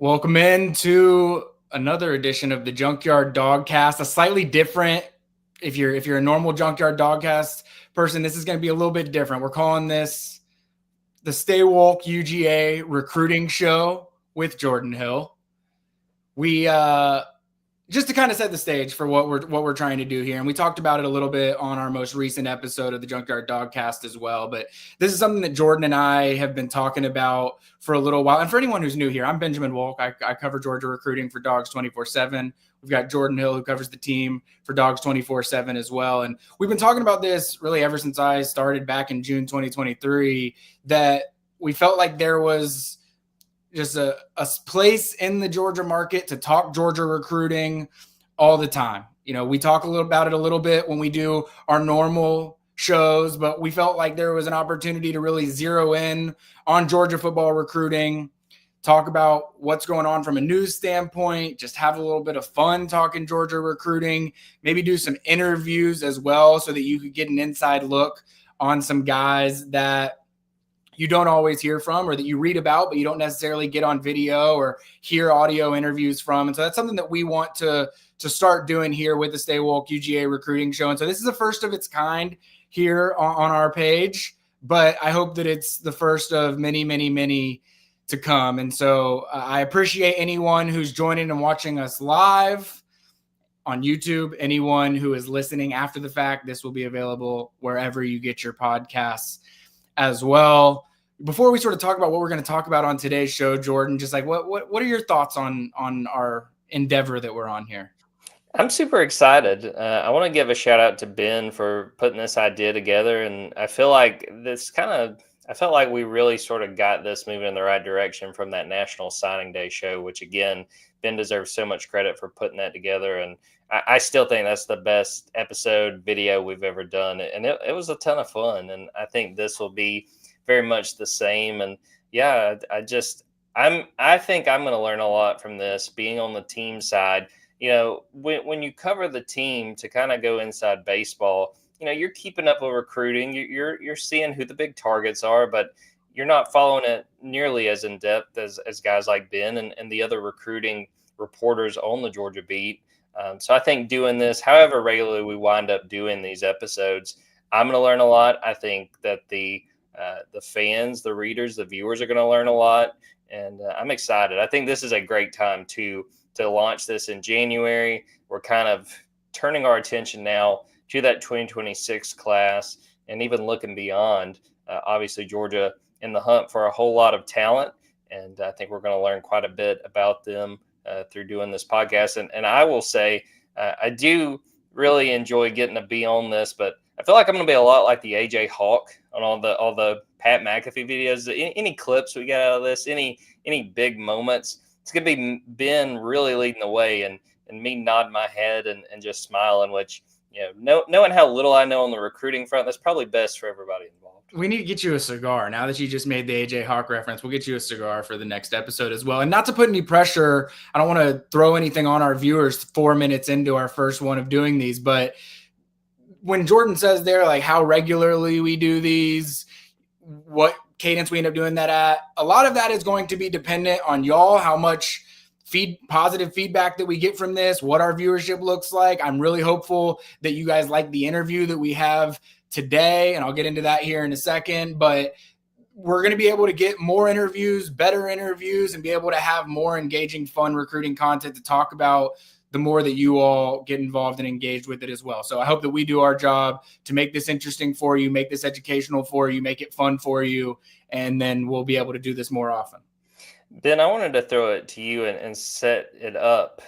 Welcome into another edition of the Junkyard Dawgcast. A slightly different, if you're a normal Junkyard Dawgcast person, this is going to be a little bit different. We're calling this the Wolk UGA recruiting show with Jordan Hill. We just to kind of set the stage for what we're trying to do here. And we talked about it a little bit on our most recent episode of the Junkyard Dawgcast as well. But this is something that Jordan and I have been talking about for a little while. And for anyone who's new here, I'm Benjamin Wolk. I cover Georgia recruiting for Dogs 24/7. We've got Jordan Hill, who covers the team for Dogs 24/7 as well. And we've been talking about this really ever since I started back in June 2023, that we felt like there was just a place in the Georgia market to talk Georgia recruiting all the time. You know, we talk about it a little bit when we do our normal shows, but we felt like there was an opportunity to really zero in on Georgia football recruiting, talk about what's going on from a news standpoint, just have a little bit of fun talking Georgia recruiting, maybe do some interviews as well so that you could get an inside look on some guys that you don't always hear from, or that you read about, but you don't necessarily get on video or hear audio interviews from. And so that's something that we want to start doing here with the Wolk UGA recruiting show. And so this is the first of its kind here on our page, but I hope that it's the first of many, many, many to come. And so I appreciate anyone who's joining and watching us live on YouTube. Anyone who is listening after the fact, this will be available wherever you get your podcasts as well. Before we sort of talk about what we're going to talk about on today's show, Jordan, just like what are your thoughts on our endeavor that we're on here? I'm super excited. I want to give a shout out to Ben for putting this idea together. And I feel like I felt like we really sort of got this moving in the right direction from that National Signing Day show, which again, Ben deserves so much credit for putting that together. And I still think that's the best episode video we've ever done. And it was a ton of fun. And I think this will be very much the same. And yeah, I think I'm going to learn a lot from this being on the team side. You know, when you cover the team to kind of go inside baseball, you know, you're keeping up with recruiting, you're seeing who the big targets are, but you're not following it nearly as in depth as guys like Ben and the other recruiting reporters on the Georgia beat. So I think doing this, however regularly we wind up doing these episodes, I'm going to learn a lot. I think that the fans, the readers, the viewers are going to learn a lot, and I'm excited. I think this is a great time to launch this in January. We're kind of turning our attention now to that 2026 class and even looking beyond. Obviously, Georgia in the hunt for a whole lot of talent, and I think we're going to learn quite a bit about them through doing this podcast. And I will say, I do really enjoy getting to be on this, but I feel like I'm going to be a lot like the AJ Hawk on all the Pat McAfee videos. Any clips we get out of this, any big moments, it's going to be Ben really leading the way and me nodding my head and just smiling, which, you know, knowing how little I know on the recruiting front, that's probably best for everybody involved. We need to get you a cigar. Now that you just made the AJ Hawk reference, we'll get you a cigar for the next episode as well. And not to put any pressure, I don't want to throw anything on our viewers 4 minutes into our first one of doing these, but when Jordan says there, like how regularly we do these, what cadence we end up doing that at, a lot of that is going to be dependent on y'all, how much positive feedback that we get from this, what our viewership looks like. I'm really hopeful that you guys like the interview that we have today, and I'll get into that here in a second, but we're going to be able to get more interviews, better interviews, and be able to have more engaging, fun recruiting content to talk about the more that you all get involved and engaged with it as well. So I hope that we do our job to make this interesting for you, make this educational for you, make it fun for you, and then we'll be able to do this more often. Ben, I wanted to throw it to you and set it up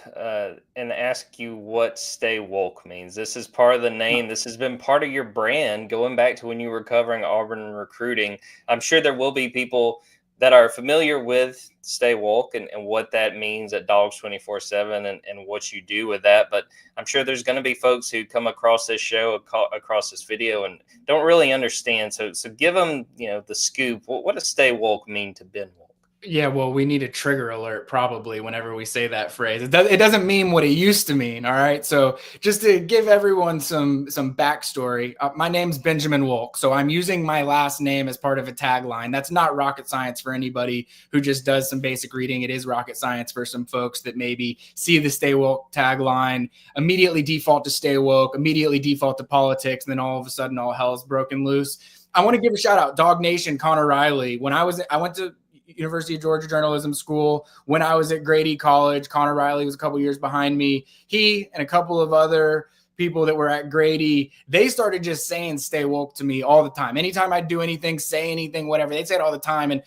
and ask you what Stay Wolk means. This is part of the name. This has been part of your brand going back to when you were covering Auburn recruiting. I'm sure there will be people that are familiar with Stay Wolk and what that means at Dogs 24/7 and what you do with that. But I'm sure there's going to be folks who come across this show, across this video, and don't really understand. So give them, you know, the scoop. What does Stay Wolk mean to Ben Wolk? Yeah, well, we need a trigger alert probably whenever we say that phrase. It doesn't mean what it used to mean. All right. So just to give everyone some backstory, my name's Benjamin Wolk. So I'm using my last name as part of a tagline. That's not rocket science for anybody who just does some basic reading. It is rocket science for some folks that maybe see the Stay Woke tagline, immediately default to stay woke, immediately default to politics, and then all of a sudden all hell's broken loose. I want to give a shout out, Dog Nation, Connor Riley. I went to University of Georgia Journalism School. When I was at Grady College, Connor Riley was a couple years behind me. He and a couple of other people that were at Grady, they started just saying stay woke to me all the time. Anytime I'd do anything, say anything, whatever, they'd say it all the time. And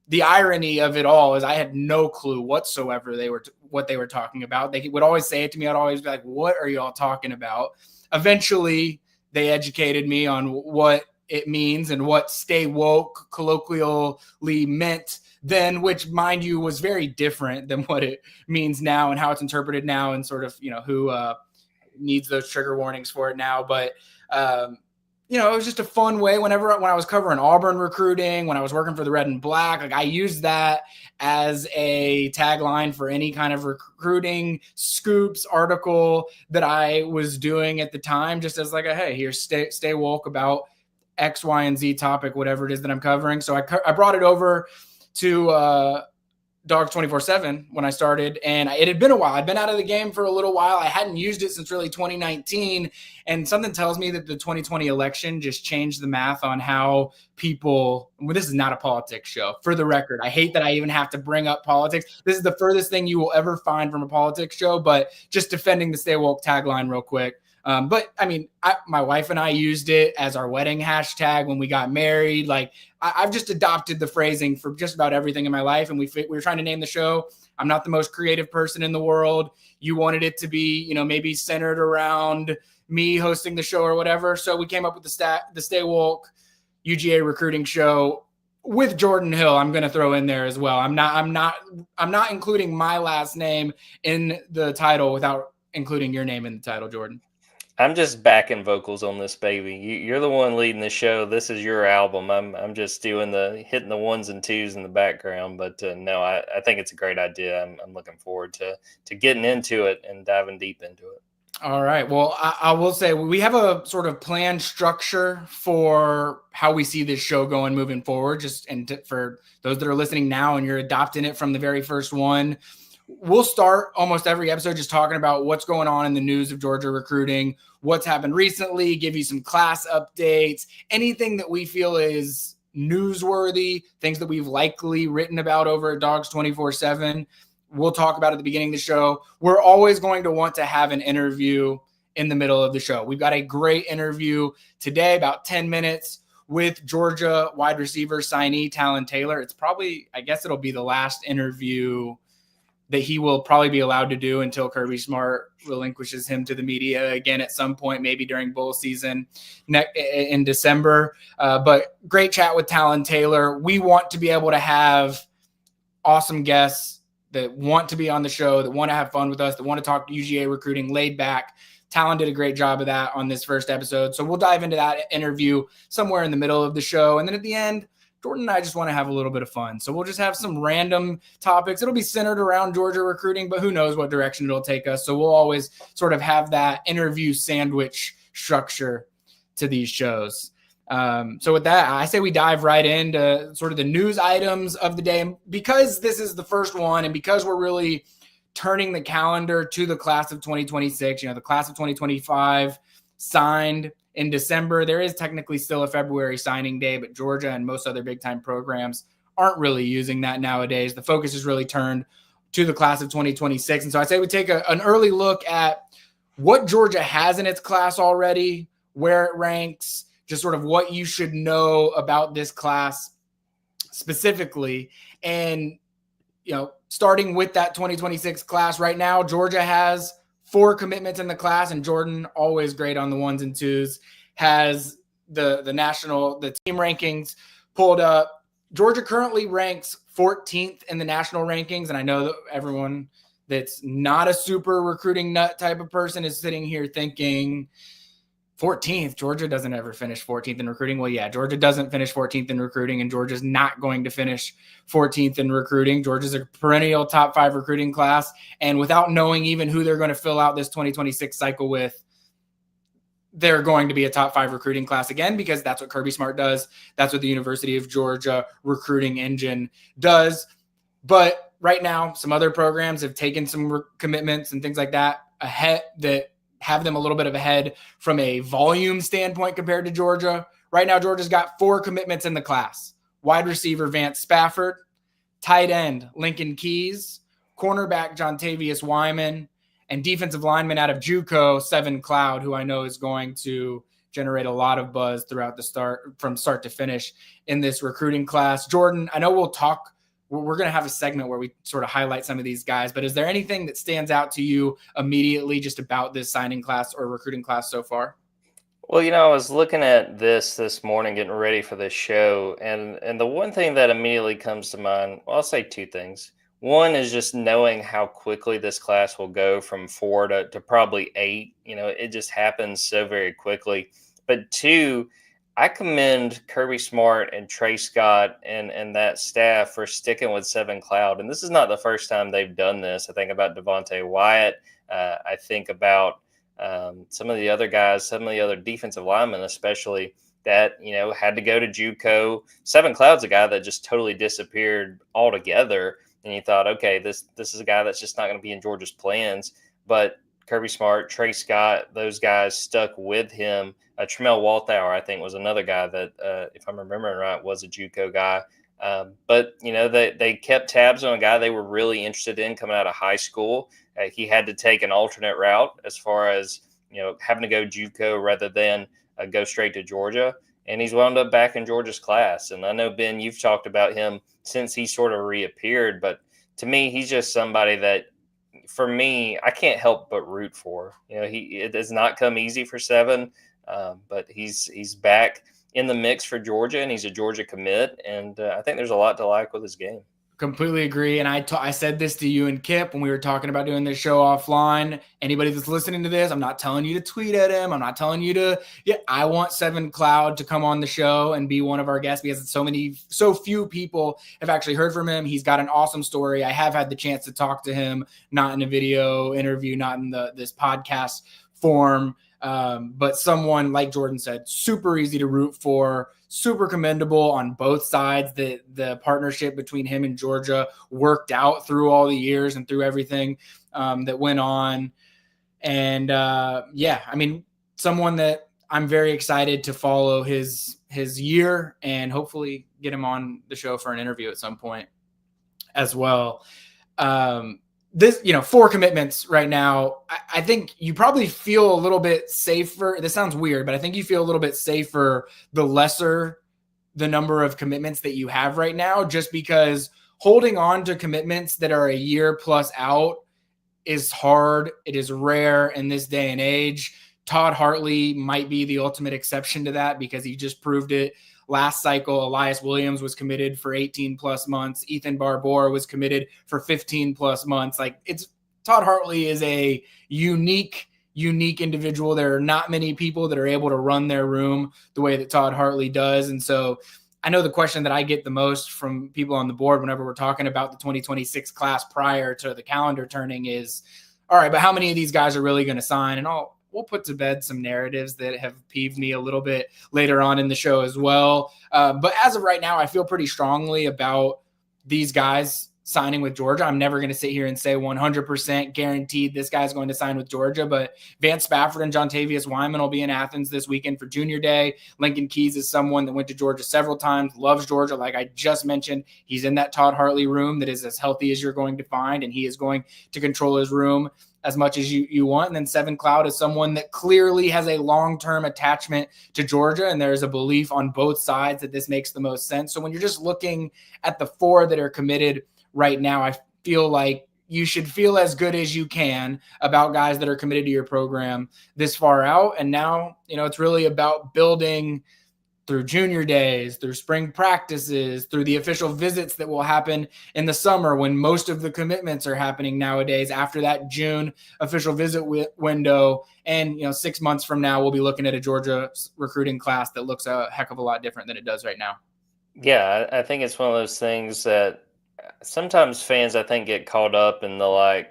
the irony of it all is I had no clue whatsoever what they were talking about. They would always say it to me. I'd always be like, what are y'all talking about? Eventually, they educated me on what it means and what stay woke colloquially meant then, which, mind you, was very different than what it means now and how it's interpreted now, and sort of, who needs those trigger warnings for it now. But it was just a fun way. When I was covering Auburn recruiting, when I was working for the Red and Black, like I used that as a tagline for any kind of recruiting scoops article that I was doing at the time, just as like a, hey, here's stay woke about X, Y, and Z topic, whatever it is that I'm covering. So I brought it over to Dogs 24/7 when I started, and it had been a while. I'd been out of the game for a little while. I hadn't used it since really 2019, and something tells me that the 2020 election just changed the math on how people. Well, this is not a politics show, for the record. I hate that I even have to bring up politics. This is the furthest thing you will ever find from a politics show, but just defending the Stay Woke tagline real quick. But I mean, my wife and I used it as our wedding hashtag when we got married. Like I've just adopted the phrasing for just about everything in my life. And we were trying to name the show. I'm not the most creative person in the world. You wanted it to be, maybe centered around me hosting the show or whatever. So we came up with the Stay Woke UGA recruiting show with Jordan Hill. I'm going to throw in there as well. I'm not including my last name in the title without including your name in the title, Jordan. I'm just backing vocals on this, baby. You're the one leading the show. This is your album. I'm just doing hitting the ones and twos in the background. But no, I think it's a great idea. I'm looking forward to getting into it and diving deep into it. All right. Well, I will say we have a sort of planned structure for how we see this show going moving forward. For those that are listening now and you're adopting it from the very first one, we'll start almost every episode just talking about what's going on in the news of Georgia recruiting, what's happened recently, give you some class updates, anything that we feel is newsworthy, things that we've likely written about over at Dogs 24/7. We'll talk about at the beginning of the show. We're always going to want to have an interview in the middle of the show. We've got a great interview today, about 10 minutes, with Georgia wide receiver signee Talyn Taylor. I guess it'll be the last interview that he will probably be allowed to do until Kirby Smart relinquishes him to the media again at some point, maybe during bowl season in December. But great chat with Talyn Taylor. We want to be able to have awesome guests that want to be on the show, that want to have fun with us, that want to talk UGA recruiting laid back. Talyn did a great job of that on this first episode. So we'll dive into that interview somewhere in the middle of the show. And then at the end, Jordan and I just want to have a little bit of fun. So we'll just have some random topics. It'll be centered around Georgia recruiting, but who knows what direction it'll take us. So we'll always sort of have that interview sandwich structure to these shows. So with that, I say we dive right into sort of the news items of the day. And because this is the first one, and because we're really turning the calendar to the class of 2026, the class of 2025 signed in December. There is technically still a February signing day, but Georgia and most other big-time programs aren't really using that nowadays. The focus is really turned to the class of 2026. And so I say we take an early look at what Georgia has in its class already, where it ranks, just sort of what you should know about this class specifically. And, starting with that 2026 class right now, Georgia has 4 commitments in the class, and Jordan, always great on the ones and twos, has the team rankings pulled up. Georgia currently ranks 14th in the national rankings, and I know that everyone that's not a super recruiting nut type of person is sitting here thinking, 14th. Georgia doesn't ever finish 14th in recruiting. Well, yeah, Georgia doesn't finish 14th in recruiting, and Georgia's not going to finish 14th in recruiting. Georgia's a perennial top 5 recruiting class, and without knowing even who they're going to fill out this 2026 cycle with, they're going to be a top 5 recruiting class again, because that's what Kirby Smart does. That's what the University of Georgia recruiting engine does. But right now, some other programs have taken some commitments and things like that ahead that have them a little bit of ahead from a volume standpoint compared to Georgia. Right now, Georgia's got 4 commitments in the class: wide receiver Vance Spafford, tight end Lincoln Keys, cornerback Jontavius Wyman, and defensive lineman out of JUCO, Seven Cloud, who I know is going to generate a lot of buzz throughout from start to finish in this recruiting class. Jordan, I know we're going to have a segment where we sort of highlight some of these guys, but is there anything that stands out to you immediately just about this signing class or recruiting class so far? Well, I was looking at this morning, getting ready for this show, and the one thing that immediately comes to mind, well, I'll say 2 things. One is just knowing how quickly this class will go from 4 to probably 8. It just happens so very quickly. But 2, I commend Kirby Smart and Trey Scott and that staff for sticking with Seven Cloud. And this is not the first time they've done this. I think about Devontae Wyatt. I think about some of the other guys, some of the other defensive linemen, especially that, had to go to JUCO. Seven Cloud's a guy that just totally disappeared altogether. And you thought, okay, this is a guy that's just not going to be in Georgia's plans. But Kirby Smart, Trey Scott, those guys stuck with him. Tramel Walthour, I think, was another guy that, if I'm remembering right, was a JUCO guy. But they kept tabs on a guy they were really interested in coming out of high school. He had to take an alternate route as far as, having to go JUCO rather than go straight to Georgia. And he's wound up back in Georgia's class. And I know, Ben, you've talked about him since he sort of reappeared. But to me, he's just somebody that, for me, I can't help but root for. It does not come easy for Seven, but he's back in the mix for Georgia, and he's a Georgia commit. And I think there's a lot to like with his game. Completely agree. And I said this to you and Kip when we were talking about doing this show offline. Anybody that's listening to this, I'm not telling you to tweet at him. I'm not telling you to. Yeah, I want Seven Cloud to come on the show and be one of our guests, because so few people have actually heard from him. He's got an awesome story. I have had the chance to talk to him, not in a video interview, not in this podcast form. But someone, like Jordan said, super easy to root for, super commendable on both sides. The partnership between him and Georgia worked out through all the years and through everything that went on. And someone that I'm very excited to follow his year and hopefully get him on the show for an interview at some point as well. This, 4 commitments right now. I think you probably feel a little bit safer. This sounds weird, but I think you feel a little bit safer the lesser the number of commitments that you have right now, just because holding on to commitments that are a year plus out is hard. It is rare in this day and age. Todd Hartley might be the ultimate exception to that, because he just proved it last cycle. Elias Williams was committed for 18 plus months. Ethan Barbour was committed for 15 plus months. Todd Hartley is a unique individual. There are not many people that are able to run their room the way that Todd Hartley does. And so I know the question that I get the most from people on the board whenever we're talking about the 2026 class prior to the calendar turning is, all right, but how many of these guys are really going to sign? And we'll put to bed some narratives that have peeved me a little bit later on in the show as well. But as of right now, I feel pretty strongly about these guys signing with Georgia. I'm never going to sit here and say 100% guaranteed this guy's going to sign with Georgia, but Vance Spafford and Jontavius Wyman will be in Athens this weekend for Junior Day. Lincoln Keys is someone that went to Georgia several times, loves Georgia. Like I just mentioned, he's in that Todd Hartley room that is as healthy as you're going to find, and he is going to control his room as much as you want. And then Seven Cloud is someone that clearly has a long-term attachment to Georgia, and there's a belief on both sides that this makes the most sense. So when you're just looking at the 4 that are committed right now, I feel like you should feel as good as you can about guys that are committed to your program this far out. And now, it's really about building through junior days, through spring practices, through the official visits that will happen in the summer when most of the commitments are happening nowadays after that June official visit window. And, 6 months from now, we'll be looking at a Georgia recruiting class that looks a heck of a lot different than it does right now. Yeah, I think it's one of those things that sometimes fans, I think, get caught up in the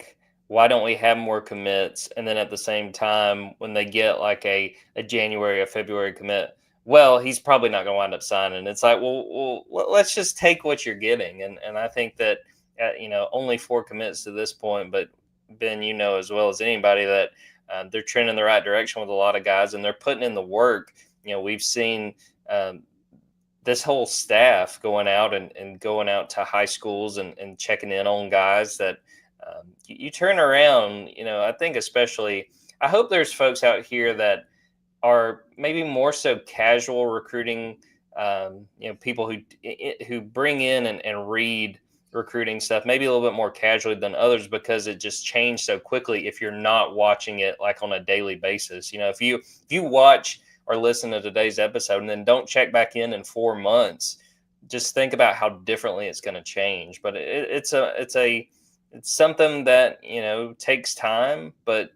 why don't we have more commits? And then at the same time, when they get like a January or February commit, well, he's probably not going to wind up signing. It's like, well, let's just take what you're getting. And I think that, only 4 commits to this point, but Ben, as well as anybody that they're trending the right direction with a lot of guys and they're putting in the work. We've seen this whole staff going out and going out to high schools and checking in on guys that you turn around, I think especially, I hope there's folks out here that are maybe more so casual recruiting, people who bring in and read recruiting stuff, maybe a little bit more casually than others because it just changed so quickly if you're not watching it like on a daily basis. If you watch or listen to today's episode and then don't check back in 4 months, just think about how differently it's going to change. But it's something that, takes time. But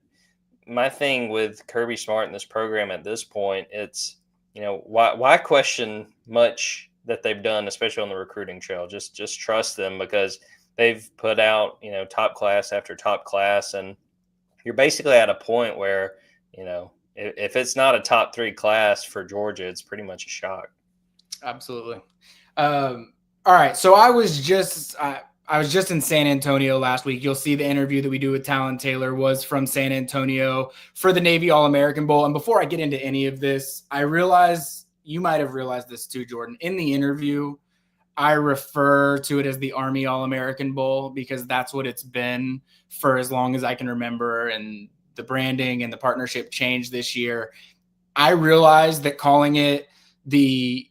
my thing with Kirby Smart in this program at this point, it's, why question much that they've done, especially on the recruiting trail? Just trust them because they've put out, top class after top class. And you're basically at a point where, if it's not a top 3 class for Georgia, it's pretty much a shock. Absolutely. All right. So I was just in San Antonio last week. You'll see the interview that we do with Talyn Taylor was from San Antonio for the Navy All-American Bowl. And before I get into any of this, I realize you might have realized this too, Jordan. In the interview, I refer to it as the Army All-American Bowl because that's what it's been for as long as I can remember. And the branding and the partnership changed this year. I realized that calling it the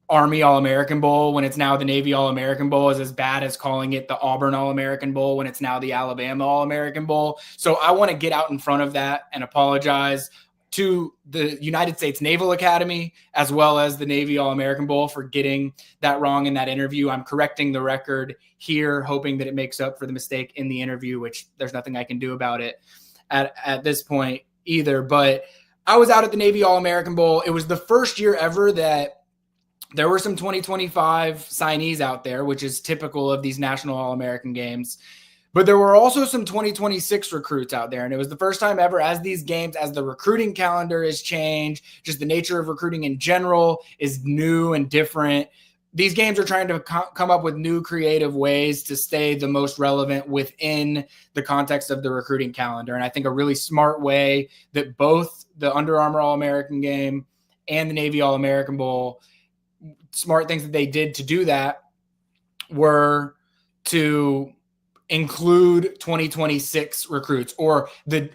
Army All-American Bowl when it's now the Navy All-American Bowl is as bad as calling it the Auburn All-American Bowl when it's now the Alabama All-American Bowl. So I want to get out in front of that and apologize to the United States Naval Academy as well as the Navy All-American Bowl for getting that wrong in that interview. I'm correcting the record here, hoping that it makes up for the mistake in the interview, which there's nothing I can do about it at this point either. But I was out at the Navy All-American Bowl. It was the first year ever that there were some 2025 signees out there, which is typical of these National All-American games. But there were also some 2026 recruits out there. And it was the first time ever as the recruiting calendar has changed, just the nature of recruiting in general is new and different. These games are trying to come up with new creative ways to stay the most relevant within the context of the recruiting calendar. And I think a really smart way that both the Under Armour All-American game and the Navy All-American Bowl, smart things that they did to do that were to include 2026 recruits or the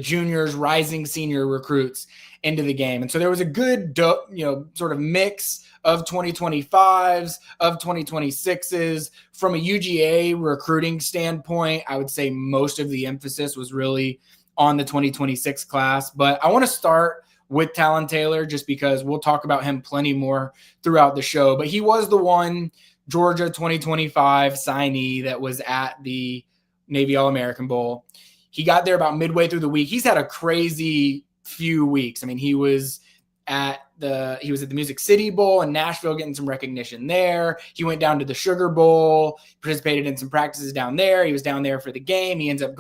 juniors, rising senior recruits into the game. And so there was a good, sort of mix of 2025s, of 2026s. From a UGA recruiting standpoint, I would say most of the emphasis was really on the 2026 class. But I want to start with Talyn Taylor just because we'll talk about him plenty more throughout the show. But he was the one Georgia 2025 signee that was at the Navy All-American Bowl. He got there about midway through the week. He's had a crazy few weeks. I mean, he was at the Music City Bowl in Nashville getting some recognition there. He went down to the Sugar Bowl, participated in some practices down there. He was down there for the game. He ends up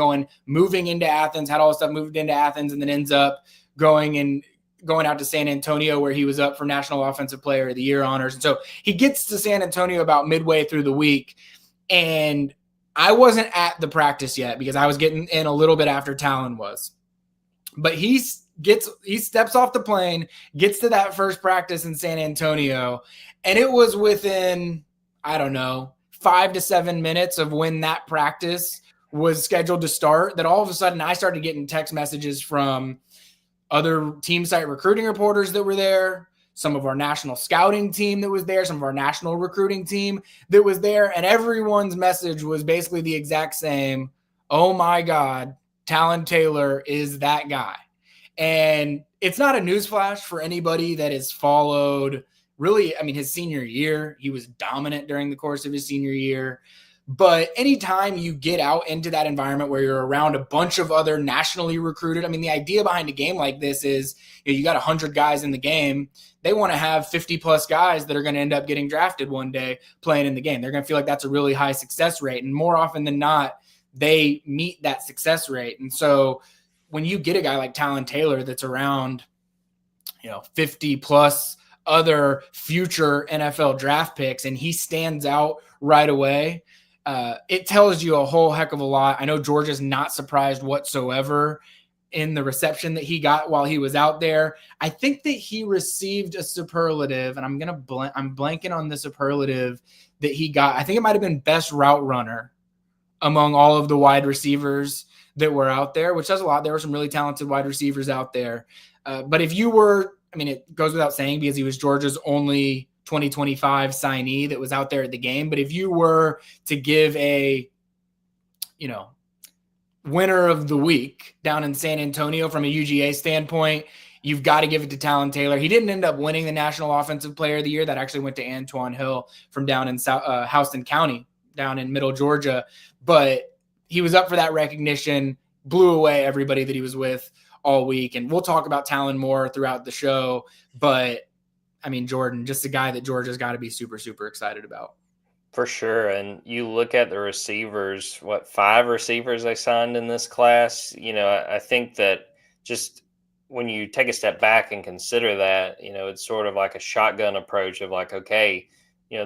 moving into Athens, had all the stuff moved into Athens, and then ends up going out to San Antonio where he was up for National Offensive Player of the Year honors. And so he gets to San Antonio about midway through the week. And I wasn't at the practice yet because I was getting in a little bit after Talyn was. But he steps off the plane, gets to that first practice in San Antonio, and it was within, 5 to 7 minutes of when that practice was scheduled to start that all of a sudden I started getting text messages from other team site recruiting reporters that were there, some of our national scouting team that was there, some of our national recruiting team that was there, and everyone's message was basically the exact same. Oh my God, Talyn Taylor is that guy. And it's not a newsflash for anybody that has followed really, I mean, his senior year. He was dominant during the course of his senior year. But anytime you get out into that environment where you're around a bunch of other nationally recruited, I mean, the idea behind a game like this is you got 100 guys in the game. They want to have 50 plus guys that are going to end up getting drafted one day playing in the game. They're going to feel like that's a really high success rate. And more often than not, they meet that success rate. And so when you get a guy like Talyn Taylor that's around, 50 plus other future NFL draft picks, and he stands out right away, it tells you a whole heck of a lot. I know Georgia's not surprised whatsoever in the reception that he got while he was out there. I think that he received a superlative, and I'm blanking on the superlative that he got. I think it might have been best route runner among all of the wide receivers that were out there, which says a lot. There were some really talented wide receivers out there. But if you were, it goes without saying because he was Georgia's only 2025 signee that was out there at the game. But if you were to give a, winner of the week down in San Antonio from a UGA standpoint, you've got to give it to Talyn Taylor. He didn't end up winning the National Offensive Player of the Year. That actually went to Antoine Hill from down in Houston County, down in middle Georgia. But he was up for that recognition, blew away everybody that he was with all week. And we'll talk about Talyn more throughout the show. But, Jordan, just a guy that Georgia's got to be super, super excited about. For sure. And you look at the receivers, 5 receivers they signed in this class. I think that just when you take a step back and consider that, it's sort of like a shotgun approach of like, okay,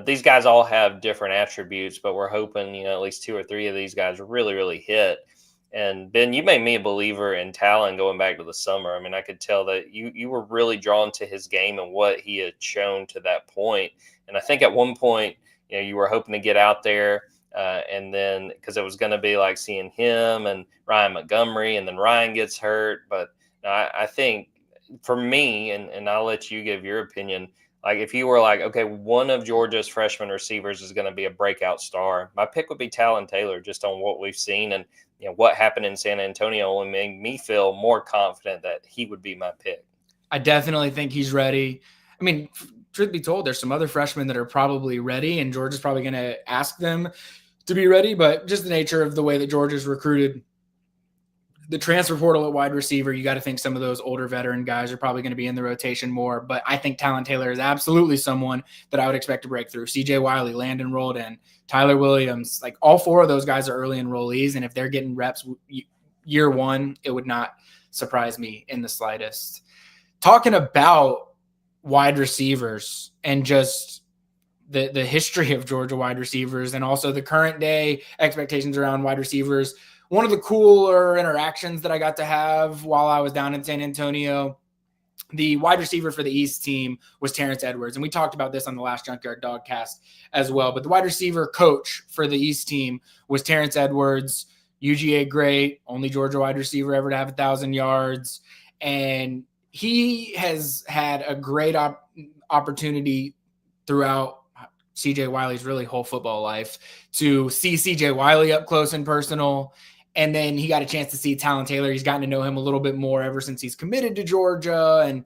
these guys all have different attributes, but we're hoping, at least 2 or 3 of these guys really, really hit. And Ben, you made me a believer in Talyn going back to the summer. I could tell that you were really drawn to his game and what he had shown to that point. And I think at one point, you were hoping to get out there and then because it was going to be like seeing him and Ryan Montgomery, and then Ryan gets hurt. But I think for me, and I'll let you give your opinion, like if you were like, okay, one of Georgia's freshman receivers is going to be a breakout star, my pick would be Talyn Taylor, just on what we've seen. And what happened in San Antonio only made me feel more confident that he would be my pick. I definitely think he's ready. Truth be told, there's some other freshmen that are probably ready, and Georgia's probably going to ask them to be ready. But just the nature of the way that Georgia's recruited the transfer portal at wide receiver, you got to think some of those older veteran guys are probably going to be in the rotation more. But I think Talyn Taylor is absolutely someone that I would expect to break through. CJ Wiley, Landon Roldan, Tyler Williams, like all 4 of those guys are early enrollees. And if they're getting reps year one, it would not surprise me in the slightest. Talking about wide receivers and just the history of Georgia wide receivers and also the current day expectations around wide receivers. One of the cooler interactions that I got to have while I was down in San Antonio, the wide receiver for the East team was Terence Edwards. And we talked about this on the last Junkyard Dawgcast as well. But the wide receiver coach for the East team was Terence Edwards, UGA great, only Georgia wide receiver ever to have 1,000 yards. And he has had a great opportunity throughout CJ Wiley's really whole football life to see CJ Wiley up close and personal. And then he got a chance to see Talyn Taylor. He's gotten to know him a little bit more ever since he's committed to Georgia. And,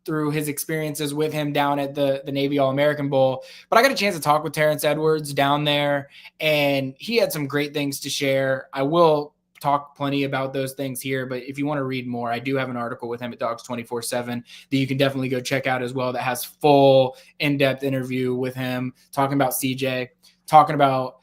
through his experiences with him down at the Navy All-American Bowl. But I got a chance to talk with Terence Edwards down there, and he had some great things to share. I will talk plenty about those things here, but if you want to read more, I do have an article with him at Dogs 24/7 that you can definitely go check out as well, that has full in-depth interview with him talking about CJ, talking about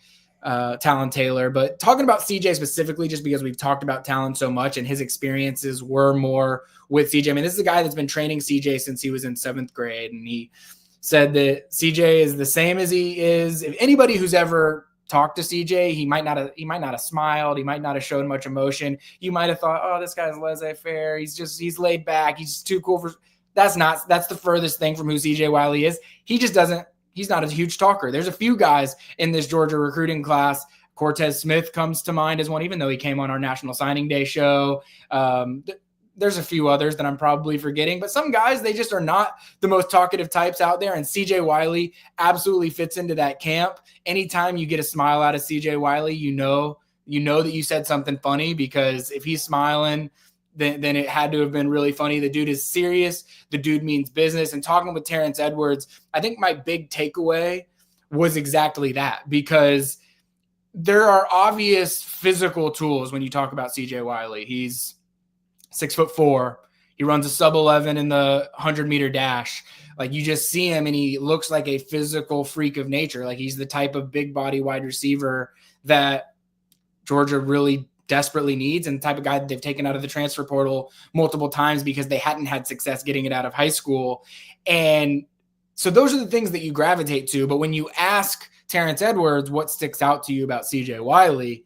Talyn Taylor, but talking about CJ specifically just because we've talked about Talyn so much and his experiences were more with CJ. This is a guy that's been training CJ since he was in 7th grade, and he said that CJ is the same as he is. If anybody who's ever talked to CJ, he might not have smiled. He might not have shown much emotion. You might have thought, oh, this guy's laissez-faire. He's laid back. He's too cool for. That's the furthest thing from who CJ Wiley is. He's not a huge talker. There's a few guys in this Georgia recruiting class. Cortez Smith comes to mind as one, even though he came on our National Signing Day show. There's a few others that I'm probably forgetting, but some guys, they just are not the most talkative types out there. And CJ Wiley absolutely fits into that camp. Anytime you get a smile out of CJ Wiley, you know that you said something funny, because if he's smiling, then it had to have been really funny. The dude is serious. The dude means business. And talking with Terence Edwards, I think my big takeaway was exactly that, because there are obvious physical tools when you talk about CJ Wiley. He's 6'4". He runs a sub-11 in the 100-meter dash. Like, you just see him and he looks like a physical freak of nature. Like, he's the type of big body wide receiver that Georgia really desperately needs, and the type of guy that they've taken out of the transfer portal multiple times because they hadn't had success getting it out of high school. And so those are the things that you gravitate to. But when you ask Terence Edwards what sticks out to you about CJ Wiley,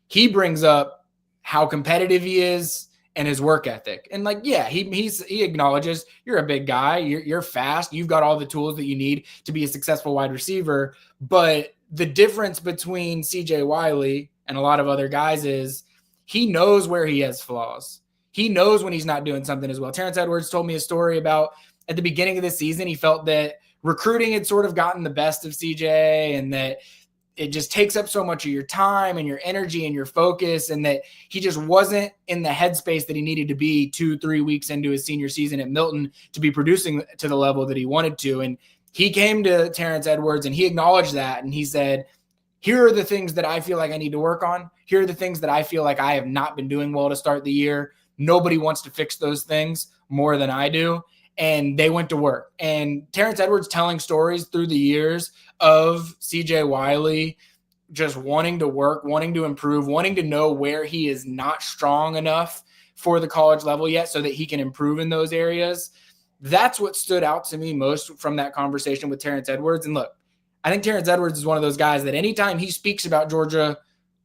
he brings up how competitive he is and his work ethic. And like, yeah, he acknowledges you're a big guy, you're fast, you've got all the tools that you need to be a successful wide receiver. But the difference between CJ Wiley and a lot of other guys is he knows where he has flaws. He knows when he's not doing something as well. Terence Edwards told me a story about at the beginning of the season, he felt that recruiting had sort of gotten the best of CJ, and that it just takes up so much of your time and your energy and your focus, and that he just wasn't in the headspace that he needed to be 2-3 weeks into his senior season at Milton to be producing to the level that he wanted to. And he came to Terence Edwards and he acknowledged that. And he said, here are the things that I feel like I need to work on. Here are the things that I feel like I have not been doing well to start the year. Nobody wants to fix those things more than I do. And they went to work. And Terence Edwards telling stories through the years of CJ Wiley just wanting to work, wanting to improve, wanting to know where he is not strong enough for the college level yet so that he can improve in those areas. That's what stood out to me most from that conversation with Terence Edwards. And look, I think Terence Edwards is one of those guys that anytime he speaks about Georgia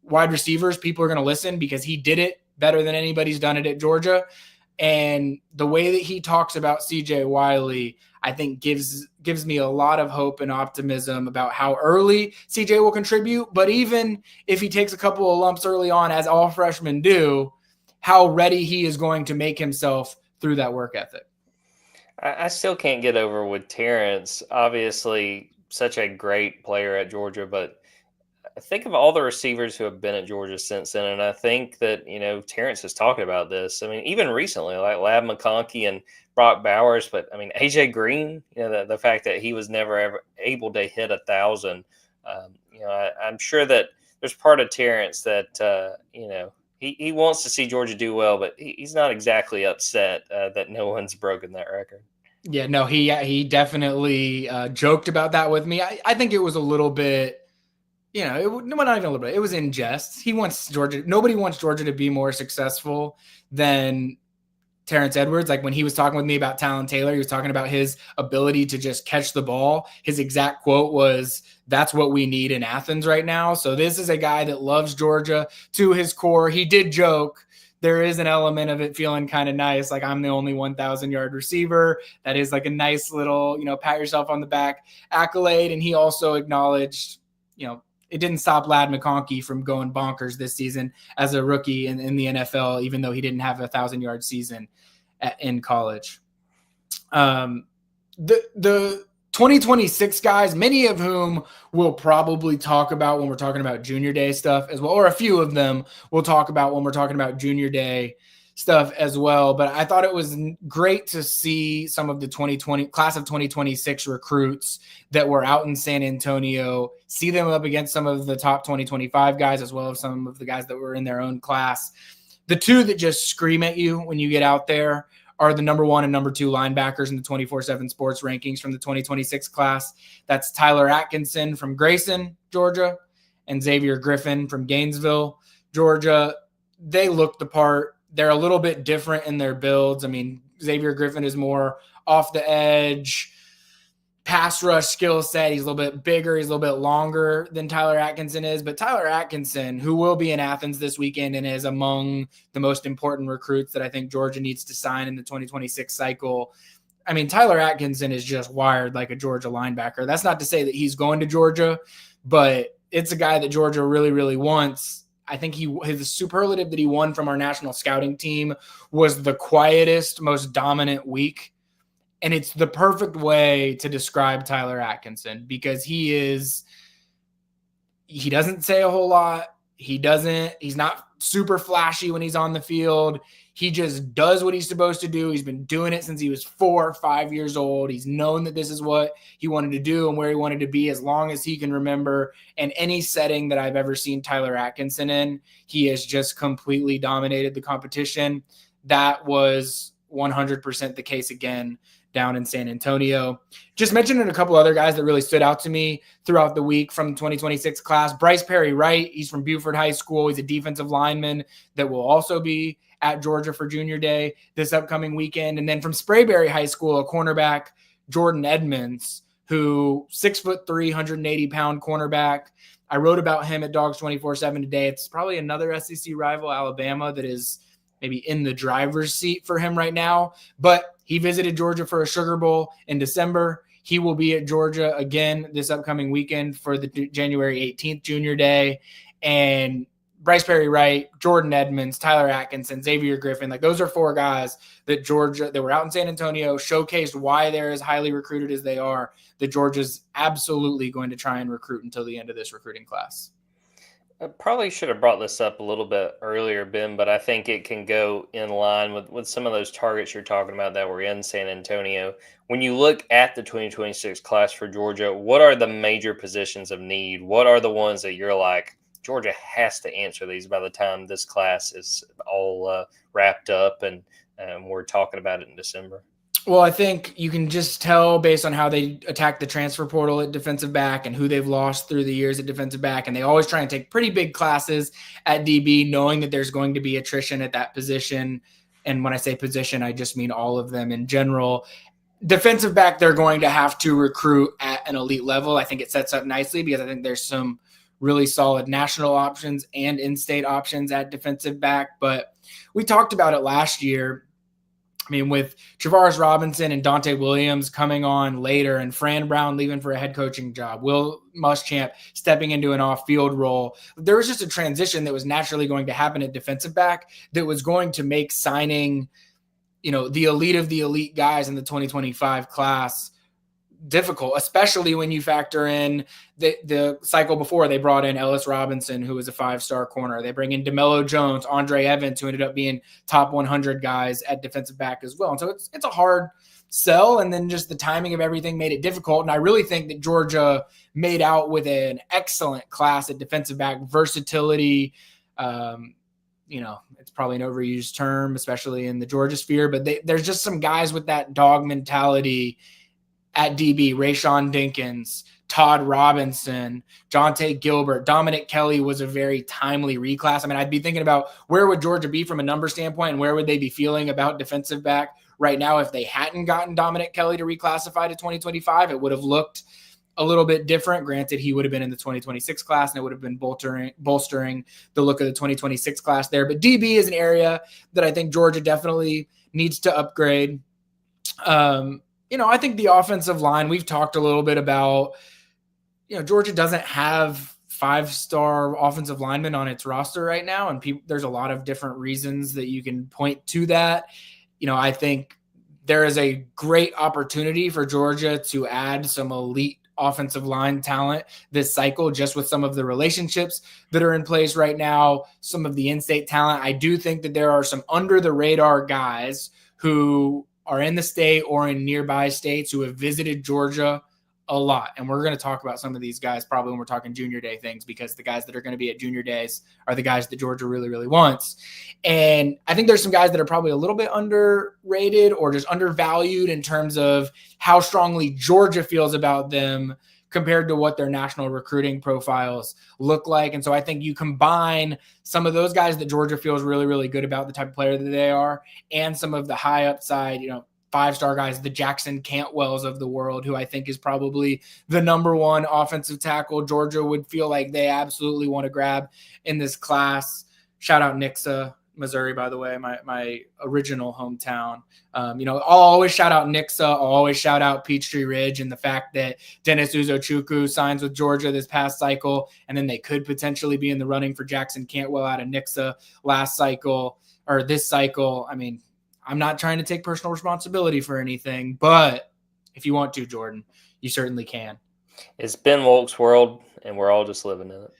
wide receivers, people are going to listen because he did it better than anybody's done it at Georgia. And the way that he talks about CJ Wiley, I think gives me a lot of hope and optimism about how early CJ will contribute. But even if he takes a couple of lumps early on, as all freshmen do, how ready he is going to make himself through that work ethic. I still can't get over with Terence. Obviously, such a great player at Georgia, but I think of all the receivers who have been at Georgia since then, and I think that, Terence is talking about this. I mean, even recently, like Lab McConkey and Brock Bowers, but I mean, AJ Green, the fact that he was never ever able to hit 1,000. I'm sure that there's part of Terence that, he wants to see Georgia do well, but he's not exactly upset that no one's broken that record. Yeah, no, he definitely joked about that with me. I think it was a little bit, not even a little bit. It was in jest. He wants Georgia. Nobody wants Georgia to be more successful than Terence Edwards. Like when he was talking with me about Talyn Taylor, he was talking about his ability to just catch the ball. His exact quote was, "That's what we need in Athens right now." So this is a guy that loves Georgia to his core. He did joke. There is an element of it feeling kind of nice. Like, I'm the only 1,000-yard receiver. That is like a nice little, pat yourself on the back accolade. And he also acknowledged, it didn't stop Lad McConkey from going bonkers this season as a rookie in the NFL, even though he didn't have a 1,000-yard season in college. The 2026 guys, many of whom we'll probably talk about when we're talking about Junior Day stuff as well, or a few of them we'll talk about when we're talking about Junior Day stuff as well. But I thought it was great to see some of the class of 2026 recruits that were out in San Antonio, see them up against some of the top 2025 guys, as well as some of the guys that were in their own class. The two that just scream at you when you get out there are the number 1 and number 2 linebackers in the 24/7 sports rankings from the 2026 class. That's Tyler Atkinson from Grayson, Georgia, and Xavier Griffin from Gainesville, Georgia. They look the part. They're a little bit different in their builds. I mean, Xavier Griffin is more off the edge, pass rush skill set. He's a little bit bigger. He's a little bit longer than Tyler Atkinson is. But Tyler Atkinson, who will be in Athens this weekend and is among the most important recruits that I think Georgia needs to sign in the 2026 cycle. I mean, Tyler Atkinson is just wired like a Georgia linebacker. That's not to say that he's going to Georgia, but it's a guy that Georgia really, really wants. I think his superlative that he won from our national scouting team was the quietest, most dominant week. And it's the perfect way to describe Tyler Atkinson because he doesn't say a whole lot. He's not super flashy when he's on the field. He just does what he's supposed to do. He's been doing it since he was 4 or 5 years old. He's known that this is what he wanted to do and where he wanted to be as long as he can remember. And any setting that I've ever seen Tyler Atkinson in, he has just completely dominated the competition. That was 100% the case again down in San Antonio. Just mentioning a couple other guys that really stood out to me throughout the week from the 2026 class. Bryce Perry-Wright, he's from Buford High School. He's a defensive lineman that will also be at Georgia for Junior Day this upcoming weekend. And then from Sprayberry High School, a cornerback, Jordan Edmonds, who 6'3", 180-pound cornerback. I wrote about him at Dogs 24/7 today. It's probably another SEC rival, Alabama, that is maybe in the driver's seat for him right now. But he visited Georgia for a Sugar Bowl in December. He will be at Georgia again this upcoming weekend for the January 18th Junior Day. And Bryce Perry-Wright, Jordan Edmonds, Tyler Atkinson, Xavier Griffin, like those are 4 guys that Georgia, that were out in San Antonio, showcased why they're as highly recruited as they are, that Georgia's absolutely going to try and recruit until the end of this recruiting class. I probably should have brought this up a little bit earlier, Ben, but I think it can go in line with some of those targets you're talking about that were in San Antonio. When you look at the 2026 class for Georgia, what are the major positions of need? What are the ones that you're like, Georgia has to answer these by the time this class is all wrapped up and we're talking about it in December? Well, I think you can just tell based on how they attack the transfer portal at defensive back and who they've lost through the years at defensive back. And they always try and take pretty big classes at DB, knowing that there's going to be attrition at that position. And when I say position, I just mean all of them in general. Defensive back, they're going to have to recruit at an elite level. I think it sets up nicely because I think there's some really solid national options and in-state options at defensive back. But we talked about it last year. I mean, with Travaris Robinson and Dante Williams coming on later and Fran Brown leaving for a head coaching job, Will Muschamp stepping into an off-field role, there was just a transition that was naturally going to happen at defensive back that was going to make signing, the elite of the elite guys in the 2025 class difficult, especially when you factor in the cycle before. They brought in Ellis Robinson, who was a 5-star corner. They bring in DeMello Jones, Andre Evans, who ended up being top 100 guys at defensive back as well. And so it's a hard sell, and then just the timing of everything made it difficult. And I really think that Georgia made out with an excellent class at defensive back versatility. It's probably an overused term, especially in the Georgia sphere, but there's just some guys with that dog mentality at DB. Rayshawn Dinkins, Todd Robinson, Jonte Gilbert, Dominic Kelly was a very timely reclass. I mean, I'd be thinking about where would Georgia be from a number standpoint and where would they be feeling about defensive back right now if they hadn't gotten Dominic Kelly to reclassify to 2025. It would have looked a little bit different. Granted, he would have been in the 2026 class and it would have been bolstering the look of the 2026 class there. But DB is an area that I think Georgia definitely needs to upgrade. I think the offensive line, we've talked a little bit about, Georgia doesn't have 5-star offensive linemen on its roster right now. And there's a lot of different reasons that you can point to that. I think there is a great opportunity for Georgia to add some elite offensive line talent this cycle, just with some of the relationships that are in place right now, some of the in-state talent. I do think that there are some under the radar guys who are in the state or in nearby states who have visited Georgia a lot. And we're going to talk about some of these guys probably when we're talking Junior Day things, because the guys that are going to be at Junior Days are the guys that Georgia really, really wants. And I think there's some guys that are probably a little bit underrated or just undervalued in terms of how strongly Georgia feels about them compared to what their national recruiting profiles look like. And so I think you combine some of those guys that Georgia feels really, really good about, the type of player that they are, and some of the high upside, 5-star guys, the Jackson Cantwells of the world, who I think is probably the number one offensive tackle Georgia would feel like they absolutely want to grab in this class. Shout out Nixa, Missouri, by the way, my original hometown. I'll always shout out Nixa. I'll always shout out Peachtree Ridge and the fact that Dennis Uzochukwu signs with Georgia this past cycle, and then they could potentially be in the running for Jackson Cantwell out of Nixa last cycle or this cycle. I mean, I'm not trying to take personal responsibility for anything, but if you want to, Jordan, you certainly can. It's Ben Wolk's world, and we're all just living in it.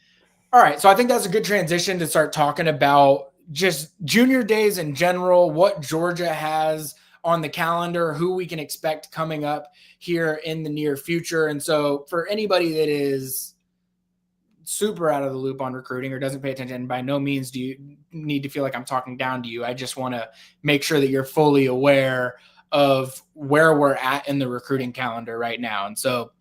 All right, so I think that's a good transition to start talking about just junior days in general, what Georgia has on the calendar, who we can expect coming up here in the near future. And so for anybody that is super out of the loop on recruiting or doesn't pay attention, by no means do you need to feel like I'm talking down to you. I just want to make sure that you're fully aware of where we're at in the recruiting calendar right now. And so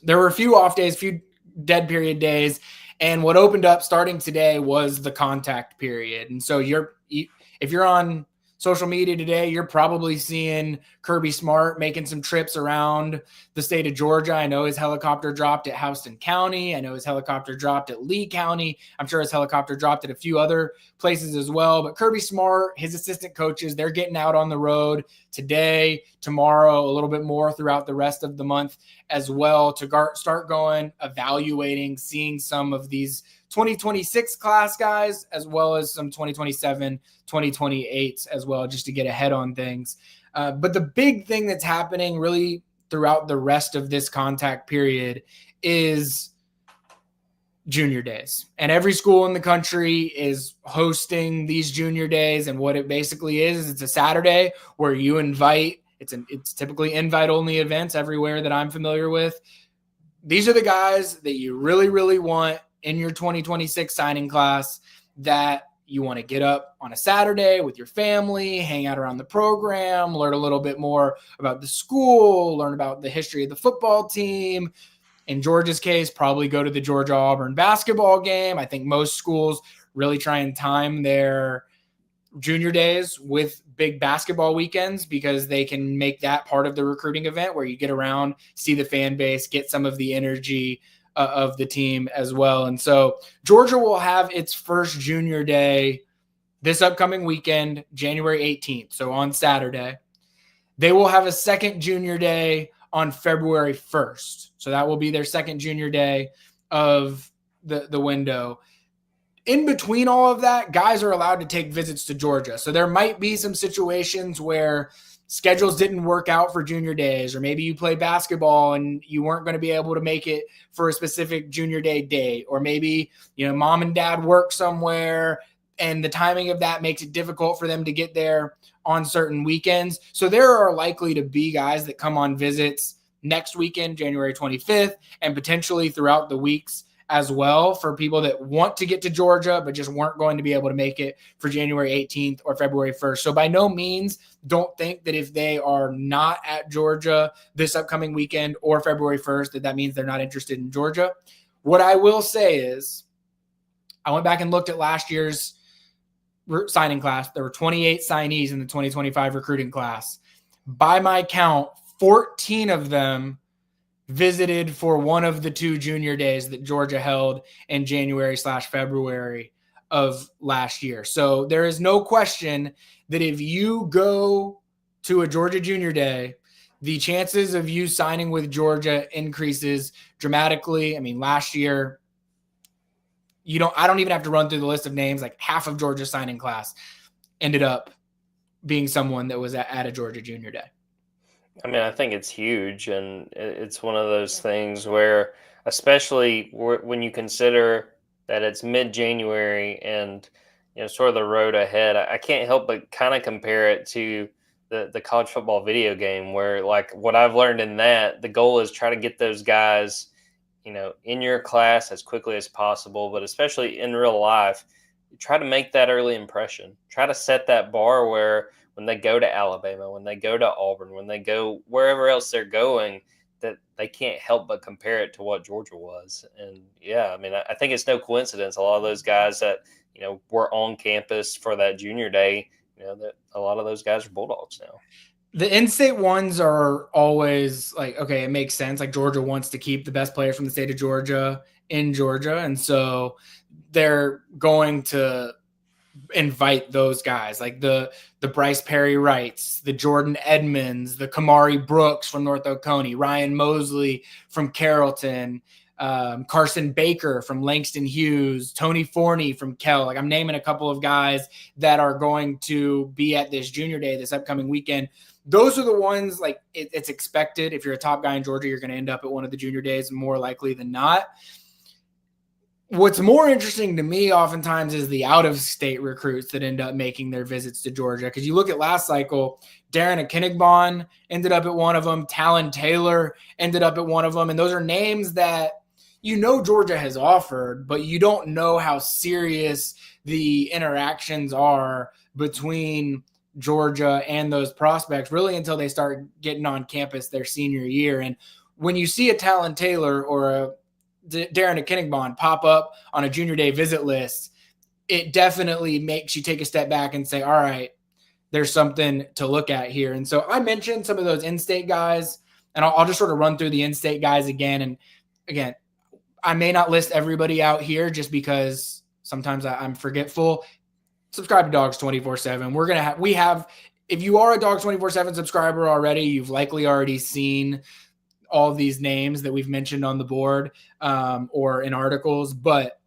there were a few off days, few dead period days, and what opened up starting today was the contact period. And so if you're on social media today, you're probably seeing Kirby Smart making some trips around the state of Georgia. I know his helicopter dropped at Houston County. I know his helicopter dropped at Lee County. I'm sure his helicopter dropped at a few other places as well. But Kirby Smart, his assistant coaches, they're getting out on the road today, tomorrow, a little bit more throughout the rest of the month as well to start going, evaluating, seeing some of these 2026 class guys, as well as some 2027, 2028 as well, just to get ahead on things. But the big thing that's happening really throughout the rest of this contact period is junior days. And every school in the country is hosting these junior days. And what it basically is it's a Saturday where you invite, it's typically invite-only events everywhere that I'm familiar with. These are the guys that you really, really want in your 2026 signing class that you want to get up on a Saturday with your family, hang out around the program, learn a little bit more about the school, learn about the history of the football team. In Georgia's case, probably go to the Georgia-Auburn basketball game. I think most schools really try and time their junior days with big basketball weekends because they can make that part of the recruiting event where you get around, see the fan base, get some of the energy of the team as well. And so Georgia will have its first junior day this upcoming weekend, January 18th. So on Saturday, they will have a second junior day on February 1st. So that will be their second junior day of the window. In between all of that, guys are allowed to take visits to Georgia. So there might be some situations where schedules didn't work out for junior days, or maybe you play basketball and you weren't going to be able to make it for a specific junior day date, or maybe, mom and dad work somewhere and the timing of that makes it difficult for them to get there on certain weekends. So there are likely to be guys that come on visits next weekend, January 25th, and potentially throughout the weeks as well for people that want to get to Georgia, but just weren't going to be able to make it for January 18th or February 1st. So by no means don't think that if they are not at Georgia this upcoming weekend or February 1st, that means they're not interested in Georgia. What I will say is I went back and looked at last year's signing class. There were 28 signees in the 2025 recruiting class. By my count, 14 of them visited for one of the two junior days that Georgia held in January/February of last year. So there is no question that if you go to a Georgia junior day, the chances of you signing with Georgia increases dramatically. I mean, last year, I don't even have to run through the list of names. Like half of Georgia's signing class ended up being someone that was at a Georgia junior day. I mean, I think it's huge, and it's one of those things where, especially when you consider that it's mid-January and sort of the road ahead, I can't help but kind of compare it to the college football video game, where like what I've learned in that, the goal is try to get those guys, in your class as quickly as possible, but especially in real life, try to make that early impression. Try to set that bar where when they go to Alabama, when they go to Auburn, when they go wherever else they're going, that they can't help but compare it to what Georgia was. And yeah, I mean, I think it's no coincidence. A lot of those guys that, were on campus for that junior day, that a lot of those guys are Bulldogs now. The in-state ones are always like, okay, it makes sense. Like Georgia wants to keep the best players from the state of Georgia in Georgia. And so they're going to invite those guys like the Bryce Perry Wrights, the Jordan Edmonds, the Kamari Brooks from North Oconee, Ryan Mosley from Carrollton, Carson Baker from Langston Hughes, Tony Forney from Kell. Like I'm naming a couple of guys that are going to be at this junior day this upcoming weekend. Those are the ones like it's expected. If you're a top guy in Georgia, you're going to end up at one of the junior days more likely than not. What's more interesting to me oftentimes is the out-of-state recruits that end up making their visits to Georgia. Because you look at last cycle, Darren Akinigbon ended up at one of them. Talyn Taylor ended up at one of them. And those are names that Georgia has offered, but you don't know how serious the interactions are between Georgia and those prospects really until they start getting on campus their senior year. And when you see a Talyn Taylor or a Darren Akinigbon pop up on a junior day visit list, it definitely makes you take a step back and say, all right, there's something to look at here. And so I mentioned some of those in-state guys, and I'll just sort of run through the in-state guys again. And again, I may not list everybody out here just because sometimes I'm forgetful. Subscribe to Dogs 24/7. If you are a Dogs 24/7 subscriber already, you've likely already seen all of these names that we've mentioned on the board or in articles, but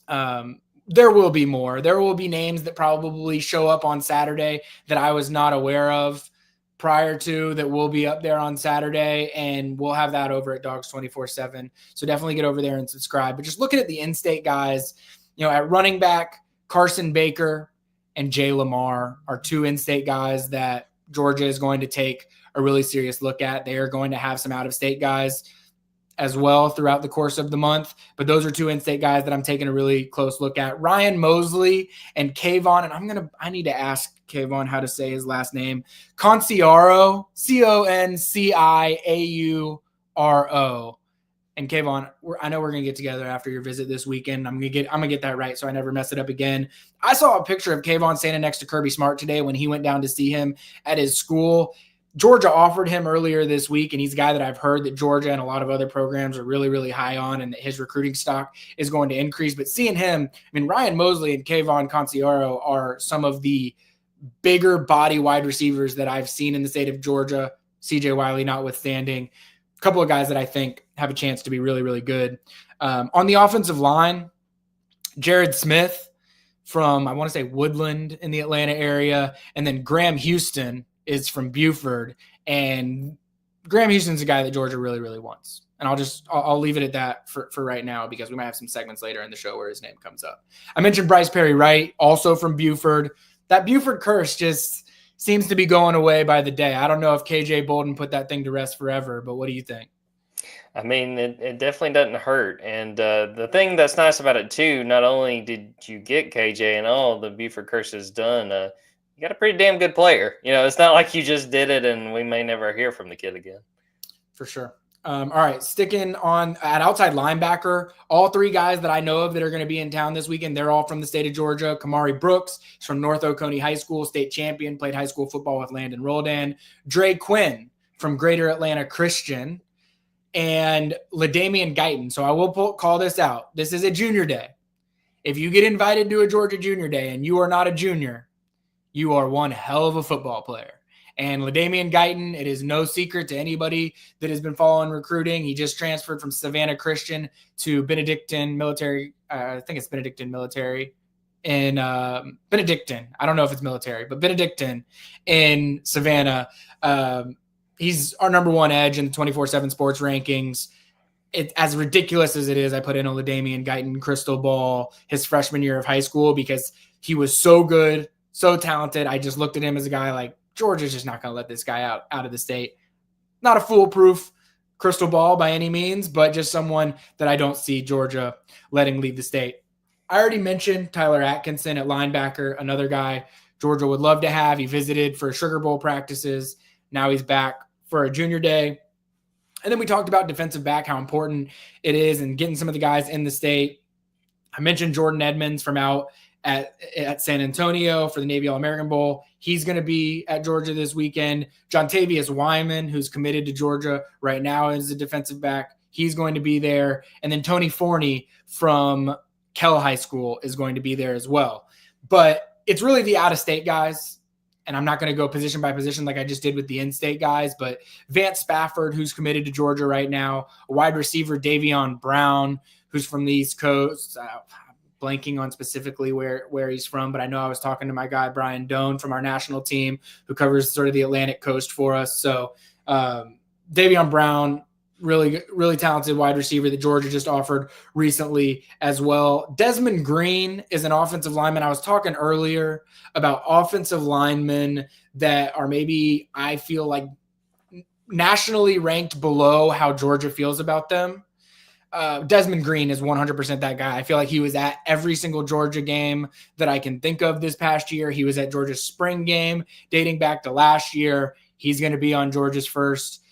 there will be more. There will be names that probably show up on Saturday that I was not aware of prior to that will be up there on Saturday, and we'll have that over at Dogs 24/7. So definitely get over there and subscribe. But just looking at the in-state guys, at running back, Carson Baker and Jay Lamar are two in-state guys that Georgia is going to take a really serious look at. They are going to have some out-of-state guys as well throughout the course of the month, but those are two in-state guys that I'm taking a really close look at. Ryan Mosley and Kayvon, and I need to ask Kayvon how to say his last name. Conciaro, Conciauro. And Kayvon, I know we're gonna get together after your visit this weekend. I'm gonna get that right so I never mess it up again. I saw a picture of Kayvon standing next to Kirby Smart today when he went down to see him at his school. Georgia offered him earlier this week, and he's a guy that I've heard that Georgia and a lot of other programs are really, really high on, and that his recruiting stock is going to increase. But seeing him, Ryan Mosley and Kayvon Conciaro are some of the bigger body wide receivers that I've seen in the state of Georgia, CJ Wiley notwithstanding. A couple of guys that I think have a chance to be really, really good. On the offensive line, Jared Smith from, I want to say, Woodland in the Atlanta area, and then Graham Houston is from Buford, and Graham Houston's a guy that Georgia really, really wants. And I'll leave it at that for right now, because we might have some segments later in the show where his name comes up. I mentioned Bryce Perry Wright, also from Buford. That Buford curse just seems to be going away by the day. I don't know if KJ Bolden put that thing to rest forever, but what do you think? It definitely doesn't hurt. And the thing that's nice about it too, not only did you get KJ and all the Buford curse is done, you got a pretty damn good player. It's not like you just did it and we may never hear from the kid again. For sure. All right, sticking on at outside linebacker, all three guys that I know of that are going to be in town this weekend, they're all from the state of Georgia. Kamari Brooks is from North Oconee High School, state champion, played high school football with Landon Roldan. Dre Quinn from Greater Atlanta Christian, and LaDamian Guyton. So I will call this out. This is a junior day. If you get invited to a Georgia junior day and you are not a junior, you are one hell of a football player. And LaDamian Guyton, it is no secret to anybody that has been following recruiting. He just transferred from Savannah Christian to Benedictine Military. I think it's Benedictine Military in Benedictine. I don't know if it's military, but Benedictine in Savannah. He's our number one edge in the 24/7 sports rankings. As ridiculous as it is, I put in a LaDamian Guyton crystal ball his freshman year of high school because he was so good, so talented. I just looked at him as a guy like, Georgia's just not going to let this guy out of the state. Not a foolproof crystal ball by any means, but just someone that I don't see Georgia letting leave the state. I already mentioned Tyler Atkinson at linebacker, another guy Georgia would love to have. He visited for Sugar Bowl practices. Now he's back for a junior day. And then we talked about defensive back, how important it is, and getting some of the guys in the state. I mentioned Jordan Edmonds from out at San Antonio for the Navy All-American Bowl. He's going to be at Georgia this weekend. Jontavius Wyman, who's committed to Georgia right now as a defensive back, he's going to be there. And then Tony Forney from Kell High School is going to be there as well. But it's really the out-of-state guys, and I'm not going to go position by position like I just did with the in-state guys, but Vance Spafford, who's committed to Georgia right now, a wide receiver, Davion Brown, who's from the East Coast, blanking on specifically where he's from, but I know I was talking to my guy, Brian Doan from our national team, who covers sort of the Atlantic coast for us. So Davion Brown, really talented wide receiver that Georgia just offered recently as well. Desmond Green is an offensive lineman. I was talking earlier about offensive linemen that are maybe, I feel like, nationally ranked below how Georgia feels about them. Desmond Green is 100% that guy. I feel like he was at every single Georgia game that I can think of this past year. He was at Georgia's spring game dating back to last year. He's going to be on Georgia's first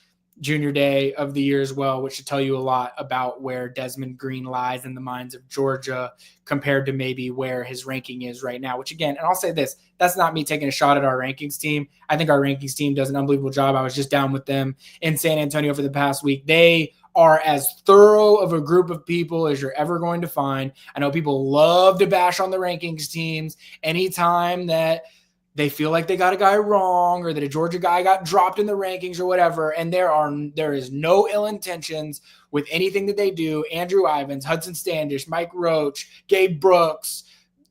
junior day of the year as well, which should tell you a lot about where Desmond Green lies in the minds of Georgia compared to maybe where his ranking is right now, which again, and I'll say this, that's not me taking a shot at our rankings team. I think our rankings team does an unbelievable job. I was just down with them in San Antonio for the past week. They are as thorough of a group of people as you're ever going to find. I know people love to bash on the rankings teams anytime that they feel like they got a guy wrong or that a Georgia guy got dropped in the rankings or whatever. And there is no ill intentions with anything that they do. Andrew Ivins, Hudson Standish, Mike Roach, Gabe Brooks,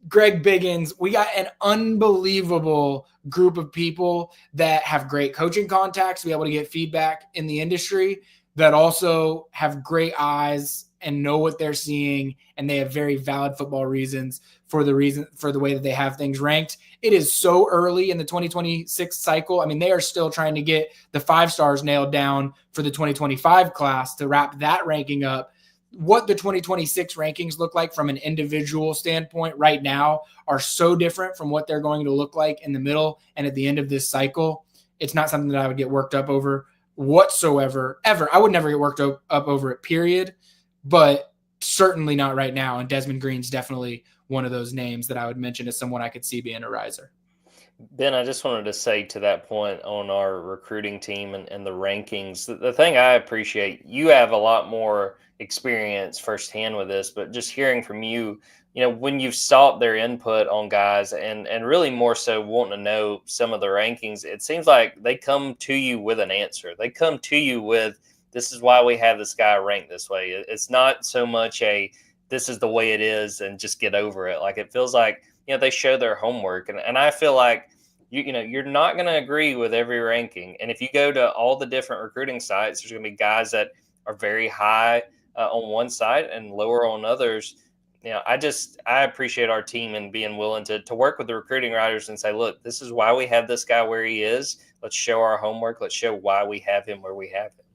Greg Biggins. We got an unbelievable group of people that have great coaching contacts to be able to get feedback in the industry, that also have great eyes and know what they're seeing, and they have very valid football reasons for the way that they have things ranked. It is so early in the 2026 cycle. I mean, they are still trying to get the 5 stars nailed down for the 2025 class to wrap that ranking up. What the 2026 rankings look like from an individual standpoint right now are so different from what they're going to look like in the middle and at the end of this cycle. It's not something that I would get worked up over whatsoever, ever. I would never get worked up over it, period, but certainly not right now. And Desmond Green's definitely one of those names that I would mention as someone I could see being a riser. Ben, I just wanted to say to that point on our recruiting team and the rankings, the thing I appreciate, you have a lot more experience firsthand with this, but just hearing from you, when you've sought their input on guys and really more so wanting to know some of the rankings, it seems like they come to you with an answer. They come to you with, this is why we have this guy ranked this way. It's not so much this is the way it is and just get over it. Like, it feels like, they show their homework. And I feel like, you're not going to agree with every ranking. And if you go to all the different recruiting sites, there's going to be guys that are very high on one side and lower on others. I appreciate our team and being willing to work with the recruiting writers and say, look, this is why we have this guy where he is. Let's show our homework. Let's show why we have him where we have him.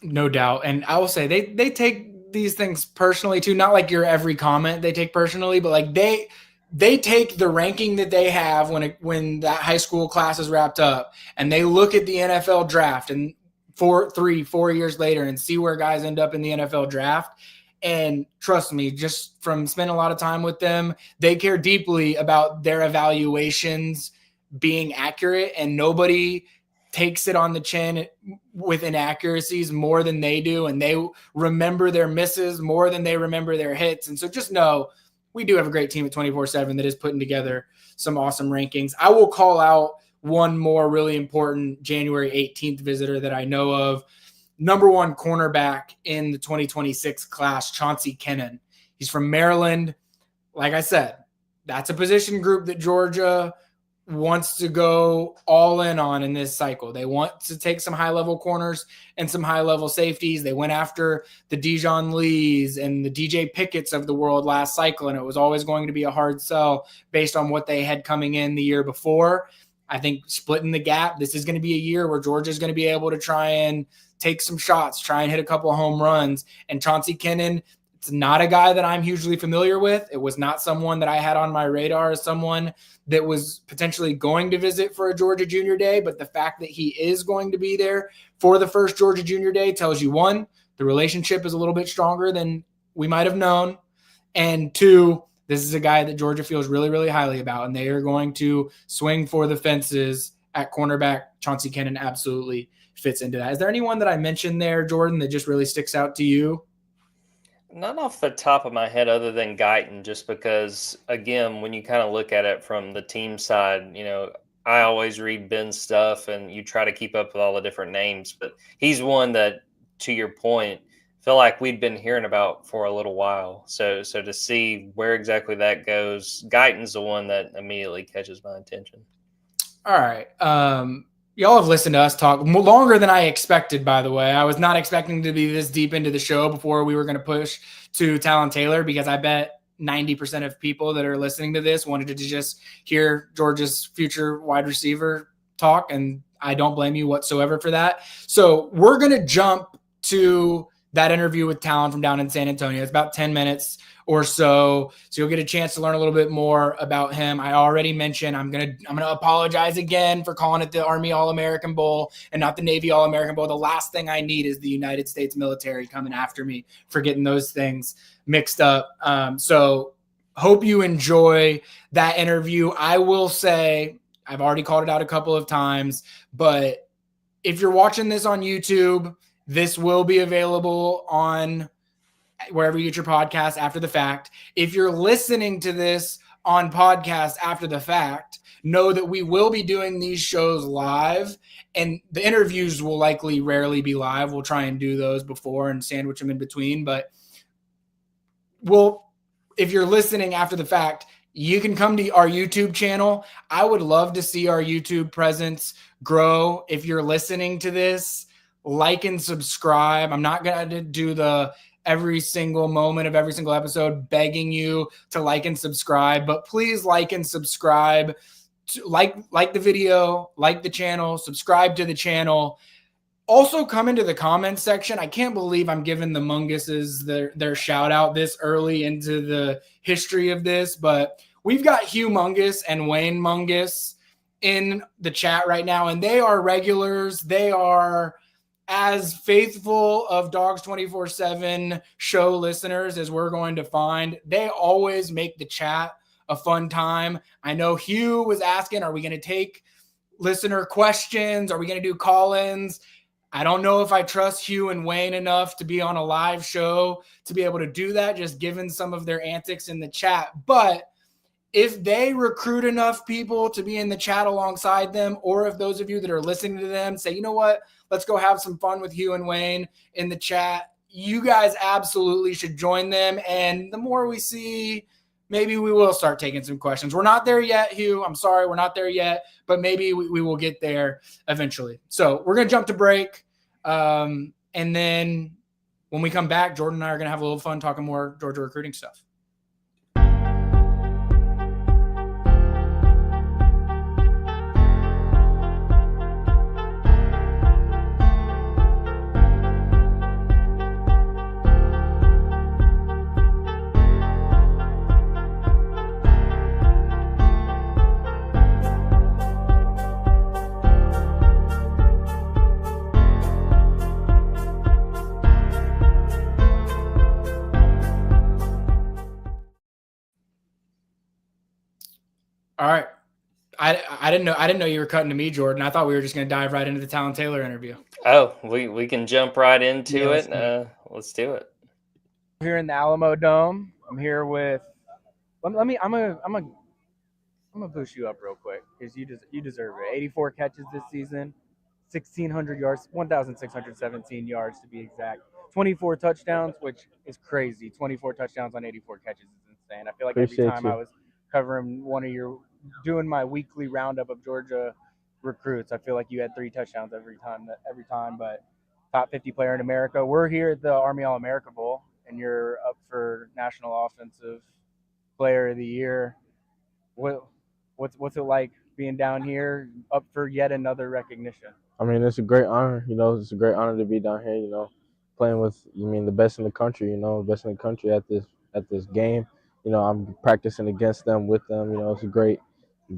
No doubt. And I will say they take these things personally too. Not like your every comment they take personally, but like they take the ranking that they have when that high school class is wrapped up, and they look at the NFL draft and 4 years later and see where guys end up in the NFL draft. And trust me, just from spending a lot of time with them, they care deeply about their evaluations being accurate, and nobody takes it on the chin with inaccuracies more than they do. And they remember their misses more than they remember their hits. And so just know we do have a great team at 24/7 that is putting together some awesome rankings. I will call out one more really important January 18th visitor that I know of. Number 1 cornerback in the 2026 class, Chauncey Kennan. He's from Maryland. Like I said, that's a position group that Georgia wants to go all in on in this cycle. They want to take some high-level corners and some high-level safeties. They went after the Dijon Lees and the DJ Pickett's of the world last cycle, and it was always going to be a hard sell based on what they had coming in the year before. I think splitting the gap, this is going to be a year where Georgia's going to be able to try and take some shots, try and hit a couple of home runs. And Chauncey Kennan, it's not a guy that I'm hugely familiar with. It was not someone that I had on my radar as someone that was potentially going to visit for a Georgia Junior Day. But the fact that he is going to be there for the first Georgia Junior Day tells you, 1, the relationship is a little bit stronger than we might have known. And 2, this is a guy that Georgia feels really, really highly about, and they are going to swing for the fences at cornerback. Chauncey Kennan absolutely fits into that. Is there anyone that I mentioned there, Jordan, that just really sticks out to you? Not off the top of my head other than Guyton, just because, again, when you kind of look at it from the team side, I always read Ben's stuff and you try to keep up with all the different names. But he's one that, to your point, feel like we'd been hearing about for a little while. So to see where exactly that goes, Guyton's the one that immediately catches my attention. All right. Y'all have listened to us talk longer than I expected, by the way. I was not expecting to be this deep into the show before we were going to push to Talyn Taylor, because I bet 90% of people that are listening to this wanted to just hear Georgia's future wide receiver talk, and I don't blame you whatsoever for that. So we're going to jump to that interview with Talyn from down in San Antonio. It's about 10 minutes or so you'll get a chance to learn a little bit more about him. I already mentioned I'm gonna apologize again for calling it the Army All-American Bowl and not the Navy All-American Bowl. The last thing I need is the United States military coming after me for getting those things mixed up. So hope you enjoy that interview. I will say, I've already called it out a couple of times, but if you're watching this on YouTube, this will be available on wherever you get your podcast after the fact. If you're listening to this on podcast after the fact, know that we will be doing these shows live, and the interviews will likely rarely be live. We'll try and do those before and sandwich them in between, but if you're listening after the fact, you can come to our YouTube channel. I would love to see our YouTube presence grow. If you're listening to this, like and subscribe. I'm not going to do the every single moment of every single episode begging you to like and subscribe, but please like and subscribe. Like the video, like the channel, subscribe to the channel. Also, come into the comments section. I can't believe I'm giving the Munguses their shout out this early into the history of this, but we've got Hugh Mungus and Wayne Mungus in the chat right now, and they are regulars. They are as faithful of Dogs 24/7 show listeners as we're going to find. They always make the chat a fun time. I know Hugh was asking, are we going to take listener questions? Are we going to do call-ins? I don't know if I trust Hugh and Wayne enough to be on a live show to be able to do that, just given some of their antics in the chat. But if they recruit enough people to be in the chat alongside them, or if those of you that are listening to them say, you know what, let's go have some fun with Hugh and Wayne in the chat, you guys absolutely should join them. And the more we see, maybe we will start taking some questions. We're not there yet, Hugh. I'm sorry, we're not there yet, but maybe we will get there eventually. So we're going to jump to break. And then when we come back, Jordan and I are going to have a little fun talking more Georgia recruiting stuff. All right. I didn't know you were cutting to me, Jordan. I thought we were just going to dive right into the Talyn Taylor interview. Oh, we can jump right into it. Let's do it. Here in the Alamo Dome, I'm here with. I'm gonna boost you up real quick because you deserve it. 84 catches this season, 1,600 yards, 1,617 yards to be exact. 24 touchdowns, which is crazy. 24 touchdowns on 84 catches is insane. I feel like every time I was covering doing my weekly roundup of Georgia recruits, I feel like you had 3 touchdowns every time. But top 50 player in America. We're here at the Army All-America Bowl, and you're up for National Offensive Player of the Year. What's it like being down here, up for yet another recognition? I mean, it's a great honor. It's a great honor to be down here. Playing with the best in the country. Best in the country at this game. I'm practicing against them, with them. It's a great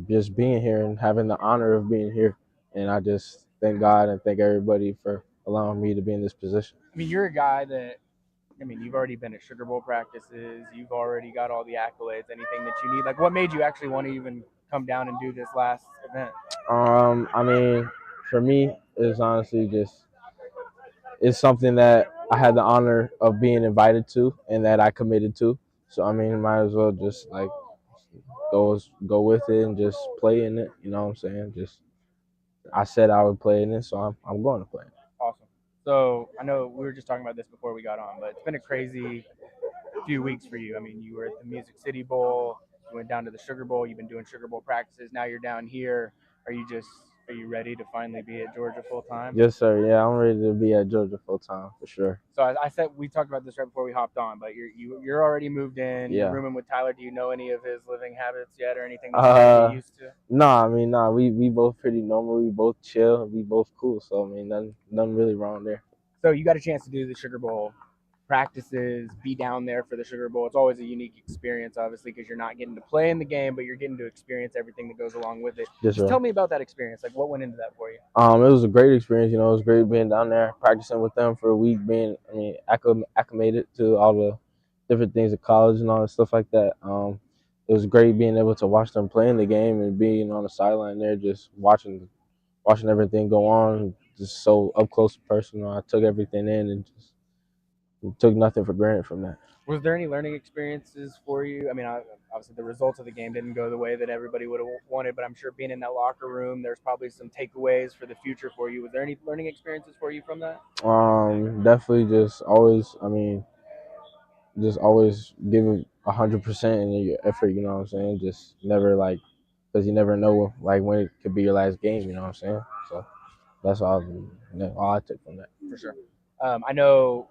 just being here and having the honor of being here. And I just thank God and thank everybody for allowing me to be in this position. I mean, you're a guy that, you've already been at Sugar Bowl practices. You've already got all the accolades, anything that you need. Like, what made you actually want to even come down and do this last event? For me, it's honestly it's something that I had the honor of being invited to and that I committed to. So, might as well just go with it and just play in it. You know what I'm saying? I said I would play in it, so I'm going to play it. Awesome. So I know we were just talking about this before we got on, but it's been a crazy few weeks for you. You were at the Music City Bowl, you went down to the Sugar Bowl, you've been doing Sugar Bowl practices, now you're down here. Are Are you ready to finally be at Georgia full time? Yes, sir. Yeah, I'm ready to be at Georgia full time for sure. So I said we talked about this right before we hopped on, but you're already moved in. Yeah. You're rooming with Tyler. Do you know any of his living habits yet, or anything that you gotta get used to? Nah. We both pretty normal. We both chill. We both cool. So I mean, nothing really wrong there. So you got a chance to do the Sugar Bowl practices, be down there for the Sugar Bowl. It's always a unique experience, obviously, because you're not getting to play in the game, but you're getting to experience everything that goes along with it. Just right. Tell me about that experience. Like, what went into that for you? It was a great experience. You know, it was great being down there, practicing with them for a week, acclimated to all the different things of college and all that stuff like that. It was great being able to watch them play in the game and being on the sideline there, just watching everything go on, just so up close and personal. I took everything in and just took nothing for granted from that. Was there any learning experiences for you? I mean, obviously the results of the game didn't go the way that everybody would have wanted, but I'm sure being in that locker room, there's probably some takeaways for the future for you. Was there any learning experiences for you from that? Definitely just always give it 100% in your effort, you know what I'm saying? Just never because you never know when it could be your last game, you know what I'm saying? So that's all I took from that. For sure. I know,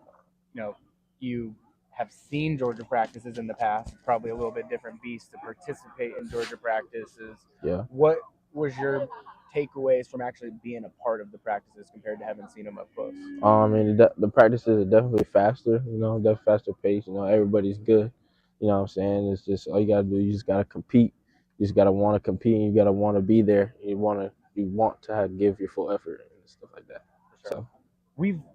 you have seen Georgia practices in the past. It's probably a little bit different beast to participate in Georgia practices. Yeah. What was your takeaways from actually being a part of the practices compared to having seen them up close? The practices are definitely faster, definitely faster pace. Everybody's good. You know what I'm saying? It's just all you gotta do. You just gotta compete. You just gotta want to compete. And you gotta want to be there. You want to give your full effort and stuff like that. For sure. So.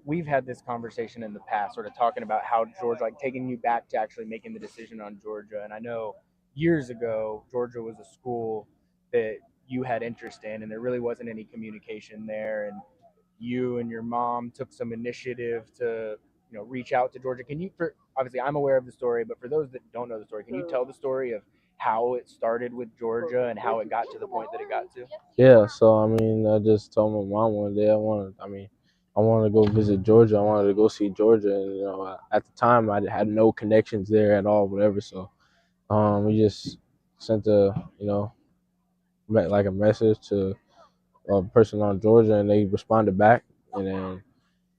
We've had this conversation in the past, sort of talking about how Georgia, taking you back to actually making the decision on Georgia. And I know years ago, Georgia was a school that you had interest in, and there really wasn't any communication there. And you and your mom took some initiative to, reach out to Georgia. Obviously I'm aware of the story, but for those that don't know the story, can you tell the story of how it started with Georgia and how it got to the point that it got to? Yeah. So I just told my mom one day I wanted to go visit Georgia. I wanted to go see Georgia, and at the time I had no connections there at all, whatever. So, we just sent a message to a person on Georgia, and they responded back. And then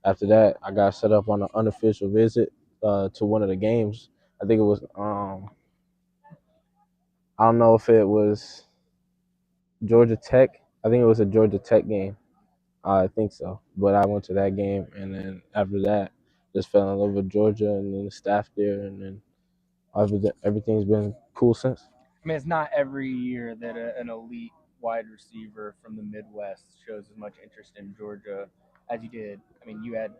after that, I got set up on an unofficial visit to one of the games. I think it was I don't know if it was Georgia Tech. I think it was a Georgia Tech game. I think so, but I went to that game, and then after that, just fell in love with Georgia and then the staff there, and then everything's been cool since. I mean, it's not every year that an elite wide receiver from the Midwest shows as much interest in Georgia as you did. I mean, you had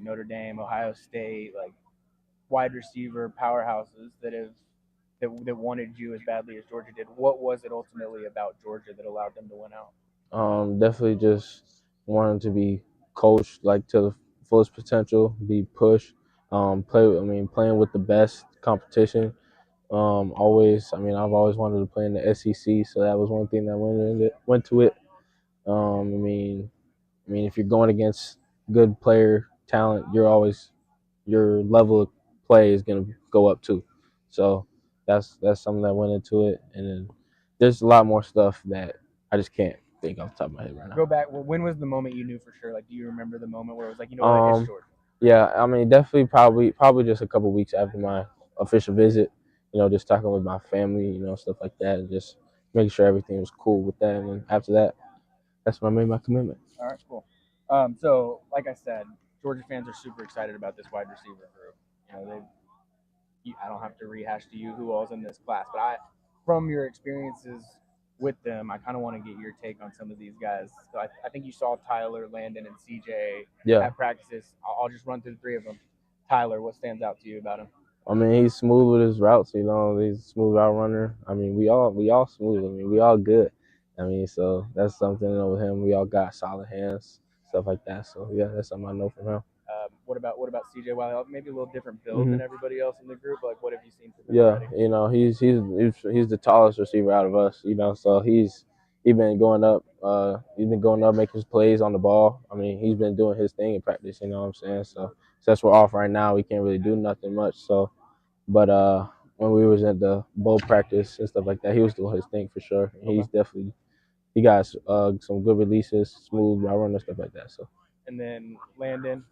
Notre Dame, Ohio State, wide receiver powerhouses that wanted you as badly as Georgia did. What was it ultimately about Georgia that allowed them to win out? Definitely just wanting to be coached to the fullest potential, be pushed, playing with the best competition. I've always wanted to play in the SEC, so that was one thing that went to it. If you're going against good player talent, your level of play is gonna go up too. So that's something that went into it, and then there's a lot more stuff that I just can't think off the top of my head right now. Go back. Well, when was the moment you knew for sure? Do you remember the moment where it was it's Georgia? Yeah, definitely probably just a couple weeks after my official visit. Just talking with my family, stuff like that, and just making sure everything was cool with that. And then after that, that's when I made my commitment. All right, cool. So like I said, Georgia fans are super excited about this wide receiver group. I don't have to rehash to you who all's in this class, but from your experiences with them, I kind of want to get your take on some of these guys. So I think you saw Tyler, Landon, and CJ at practices. I'll just run through the three of them. Tyler, what stands out to you about him? He's smooth with his routes. He's a smooth route runner. We all smooth. We all good. So that's something with him. We all got solid hands, stuff like that. So yeah, that's something I know from him. What about CJ Wiley? Maybe a little different build than everybody else in the group. What have you seen from him? Yeah, already? He's the tallest receiver out of us. So he's been going up. He's been going up, making his plays on the ball. He's been doing his thing in practice. You know what I'm saying? So since we're off right now, we can't really do nothing much. So, but when we was at the bowl practice and stuff like that, he was doing his thing for sure. Okay. He's definitely he got some good releases, smooth route runner, stuff like that. So. And then Landon,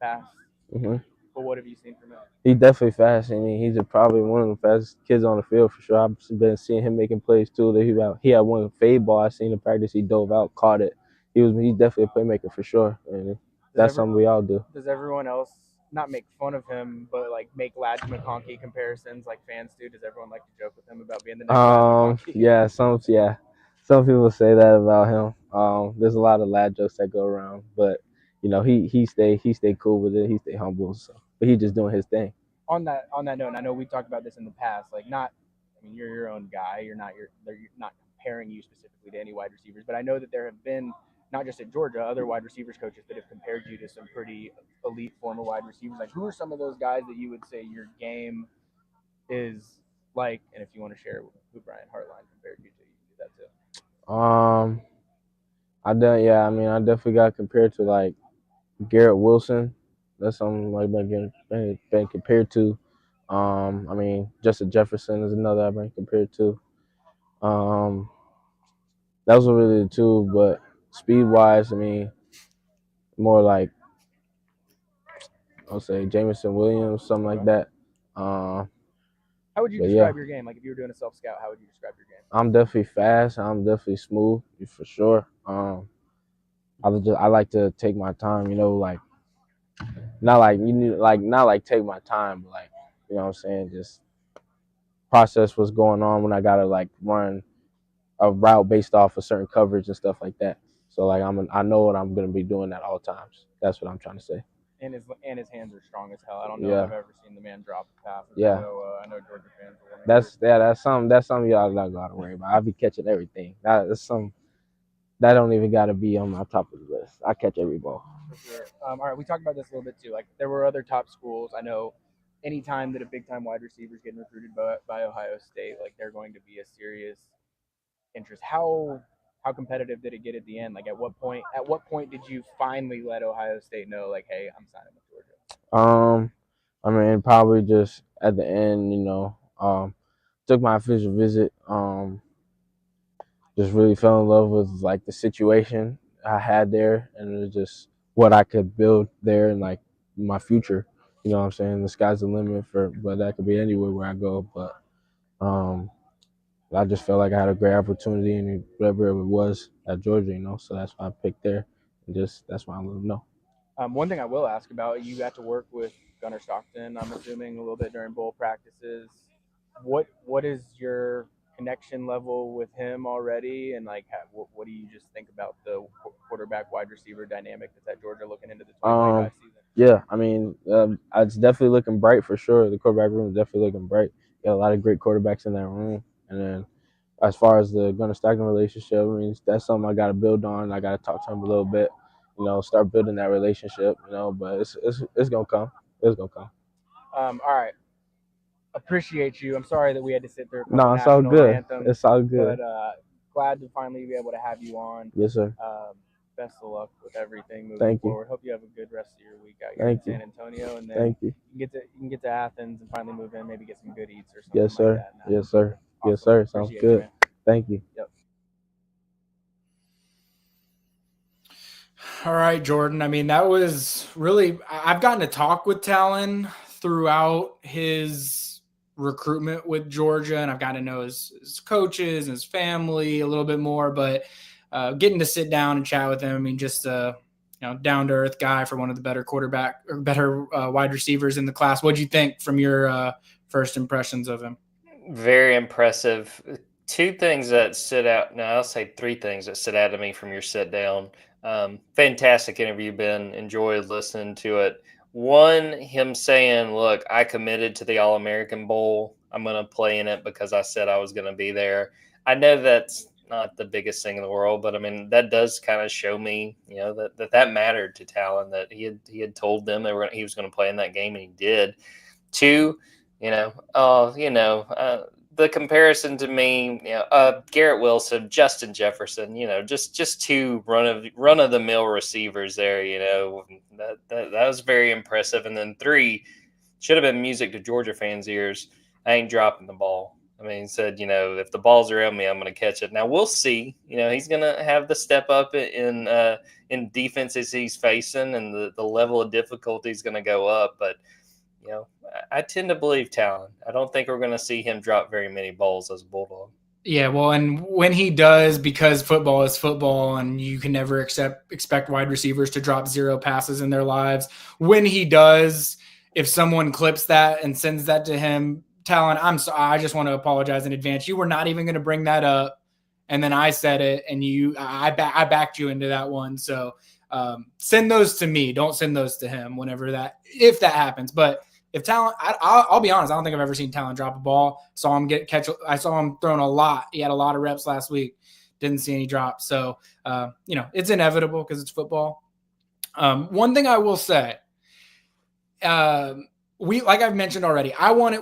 fast. hmm But what have you seen from him? He's definitely fast. I mean, he's probably one of the fastest kids on the field for sure. I've been seeing him making plays too. That he had one fade ball I seen in practice. He dove out, caught it. He's definitely a playmaker for sure. And that's something we all do. Does everyone else not make fun of him, but like make Ladd McConkey comparisons like fans do? Does everyone like to joke with him about being the next Ladd McConkey? Some people say that about him. There's a lot of lad jokes that go around, but he stay cool with it. He stay humble. So, but he just doing his thing. On that note, and I know we talked about this in the past. Like, you're your own guy. You're not comparing you specifically to any wide receivers, but I know that there have been, not just at Georgia, other wide receivers coaches that have compared you to some pretty elite former wide receivers. Like, who are some of those guys that you would say your game is like? And if you want to share who Brian Hartline compared you to, you can do that too. I definitely got compared to like Garrett Wilson. That's something like been compared to. Justin Jefferson is another I've been compared to. Those were really the two, but speed wise, more like I'll say Jameson Williams, something like that. How would you describe your game? Like if you were doing a self scout, how would you describe your game? I'm definitely fast. I'm definitely smooth for sure. I like to take my time. Not like take my time, but like what I'm saying, just process what's going on when I gotta like run a route based off a certain coverage and stuff like that. So like I know what I'm gonna be doing at all times. That's what I'm trying to say. And his hands are strong as hell. I don't know if I've ever seen the man drop a pass. I know Georgia fans. That's something y'all not gotta worry about. I'll be catching everything. That's something that don't even gotta be on my top of the list. I catch every ball. For sure. All right, we talked about this a little bit too. Like there were other top schools. I know anytime that a big time wide receiver is getting recruited by Ohio State, like they're going to be a serious interest. How competitive did it get at the end? Like at what point did you finally let Ohio State know, like, hey, I'm signing with Georgia? Probably just at the end, took my official visit. Just really fell in love with like the situation I had there, and it was just what I could build there and like my future. You know what I'm saying? The sky's the limit but that could be anywhere where I go. But I just felt like I had a great opportunity and whatever it was at Georgia, so that's why I picked there. And that's why I let them know. One thing I will ask about, you got to work with Gunnar Stockton, I'm assuming, a little bit during bowl practices. What is your connection level with him already? And like, what do you just think about the quarterback wide receiver dynamic that's at Georgia looking into the 2025 season? Yeah, it's definitely looking bright for sure. The quarterback room is definitely looking bright. Got a lot of great quarterbacks in that room. And then as far as the Gunnar Stockton relationship, that's something I got to build on. I got to talk to him a little bit, start building that relationship, but it's going to come. It's going to come. All right. Appreciate you. I'm sorry that we had to sit through. No, it's all good. Anthems, it's all good. But glad to finally be able to have you on. Yes, sir. Best of luck with everything moving forward. Hope you have a good rest of your week out here in San Antonio, and then you can get to Athens and finally move in, maybe get some good eats or something. Yes, sir. Like that. Yes, sir. Awesome. Yes, sir. Sounds good. You, thank you. Yep. All right, Jordan. That was really, I've gotten to talk with Talyn throughout his recruitment with Georgia, and I've gotten to know his coaches and his family a little bit more, but getting to sit down and chat with him, just down to earth guy for one of the better wide receivers in the class. What'd you think from your first impressions of him? Very impressive. Two things that stood out. Now I'll say three things that stood out to me from your sit down. Fantastic interview, Ben. Enjoyed listening to it. One, him saying, look, I committed to the All-American Bowl. I'm going to play in it because I said I was going to be there. I know that's not the biggest thing in the world, but that does kind of show me, that mattered to Talyn, that he had told them he was going to play in that game, and he did. Two, the comparison to me, Garrett Wilson, Justin Jefferson, just two run of the mill receivers there, that was very impressive. And then three, should have been music to Georgia fans' ears. I ain't dropping the ball. I mean, he said, if the ball's around me, I'm going to catch it. Now we'll see. He's going to have the step up in defenses he's facing, and the level of difficulty is going to go up. But I tend to believe Talyn. I don't think we're going to see him drop very many balls as a Bulldog. Yeah, well, and when he does, because football is football, and you can never expect wide receivers to drop 0 passes in their lives. When he does, if someone clips that and sends that to him, Talyn, I just want to apologize in advance. You were not even going to bring that up, and then I said it, and I backed you into that one. So send those to me. Don't send those to him if that happens. But if Talyn, I'll be honest, I don't think I've ever seen Talyn drop a ball. I saw him throwing a lot. He had a lot of reps last week. Didn't see any drops. So it's inevitable because it's football. One thing I will say, like I've mentioned already,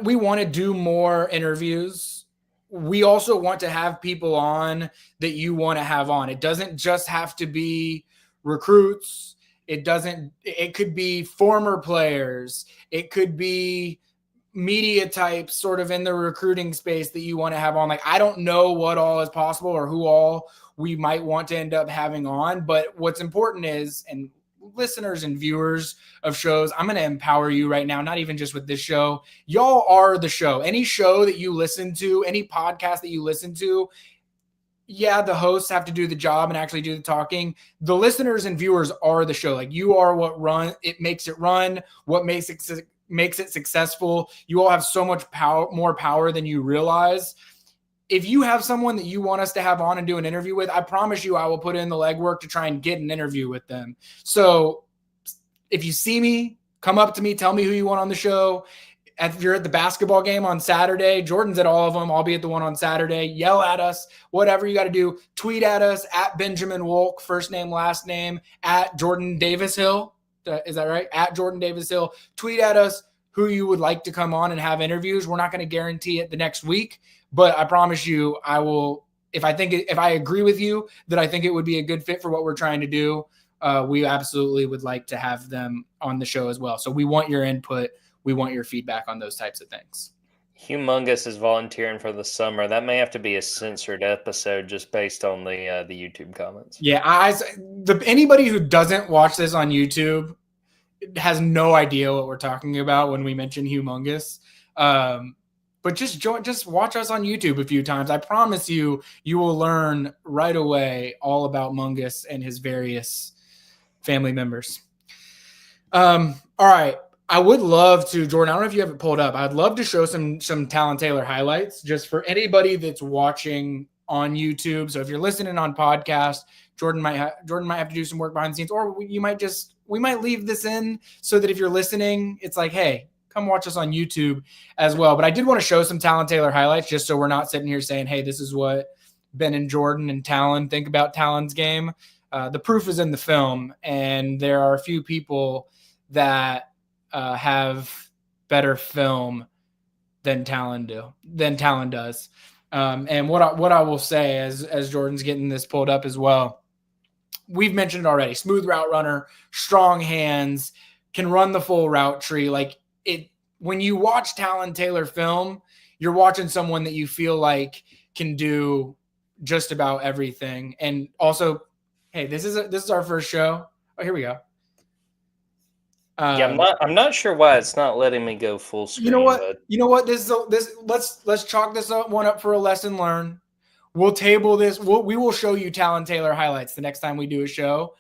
we want to do more interviews. We also want to have people on that you want to have on. It doesn't just have to be recruits. It could be former players. It could be media types sort of in the recruiting space that you want to have on. Like, I don't know what all is possible or who all we might want to end up having on, but what's important is, and listeners and viewers of shows, I'm going to empower you right now, not even just with this show. Y'all are the show. Any show that you listen to, any podcast that you listen to, yeah, the hosts have to do the job and actually do the talking. The listeners and viewers are the show. Like, you are what makes it run, what makes it successful. You all have so much more power than you realize. If you have someone that you want us to have on and do an interview with, I promise you I will put in the legwork to try and get an interview with them. So if you see me, come up to me, tell me who you want on the show. If you're at the basketball game on Saturday, Jordan's at all of them. I'll be at the one on Saturday. Yell at us, whatever you got to do. Tweet at us at Benjamin Wolk, first name, last name, at Jordan Davis Hill. Is that right? At Jordan Davis Hill. Tweet at us who you would like to come on and have interviews. We're not going to guarantee it the next week, but I promise you I will. If I agree with you that I think it would be a good fit for what we're trying to do, we absolutely would like to have them on the show as well. So we want your input. We want your feedback on those types of things. Humongous is volunteering for the summer. That may have to be a censored episode just based on the YouTube comments. Yeah, anybody who doesn't watch this on YouTube has no idea what we're talking about when we mention humongous. But just watch us on YouTube a few times. I promise you will learn right away all about Mungus and his various family members. All right. I would love to, Jordan, I don't know if you have it pulled up. I'd love to show some Talyn Taylor highlights just for anybody that's watching on YouTube. So if you're listening on podcast, Jordan might have to do some work behind the scenes, or we might leave this in so that if you're listening, it's like, hey, come watch us on YouTube as well. But I did want to show some Talyn Taylor highlights just so we're not sitting here saying, hey, this is what Ben and Jordan and Talyn think about Talyn's game. The proof is in the film, and there are a few people that have better film than Talyn does. And what I will say as Jordan's getting this pulled up as well, we've mentioned it already, smooth route runner, strong hands, can run the full route tree. Like when you watch Talyn Taylor film, you're watching someone that you feel like can do just about everything. And also, hey, this is our first show. Oh, here we go. Yeah, I'm not sure why it's not letting me go full screen. You know what? Let's chalk this one up for a lesson learned. We'll table this. We will show you Talyn Taylor highlights the next time we do a show.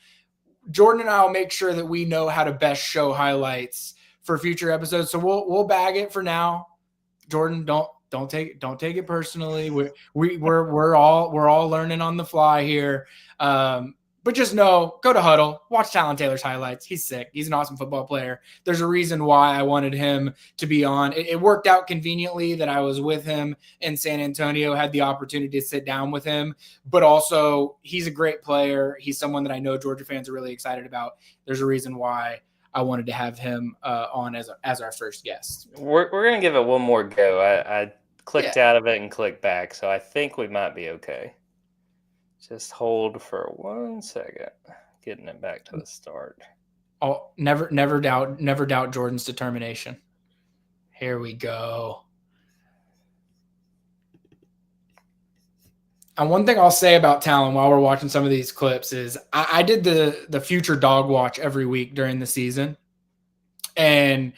Jordan and I will make sure that we know how to best show highlights for future episodes. So we'll bag it for now. Jordan, don't take it personally. We're all learning on the fly here. But just know, go to Huddle, watch Talyn Taylor's highlights. He's sick. He's an awesome football player. There's a reason why I wanted him to be on. It worked out conveniently that I was with him in San Antonio, had the opportunity to sit down with him. But also, he's a great player. He's someone that I know Georgia fans are really excited about. There's a reason why I wanted to have him on as our first guest. We're going to give it one more go. I clicked out of it and clicked back, so I think we might be okay. Just hold for 1 second, getting it back to the start. Oh, never doubt Jordan's determination. Here we go. And one thing I'll say about Talyn while we're watching some of these clips is I did the future dog watch every week during the season. And,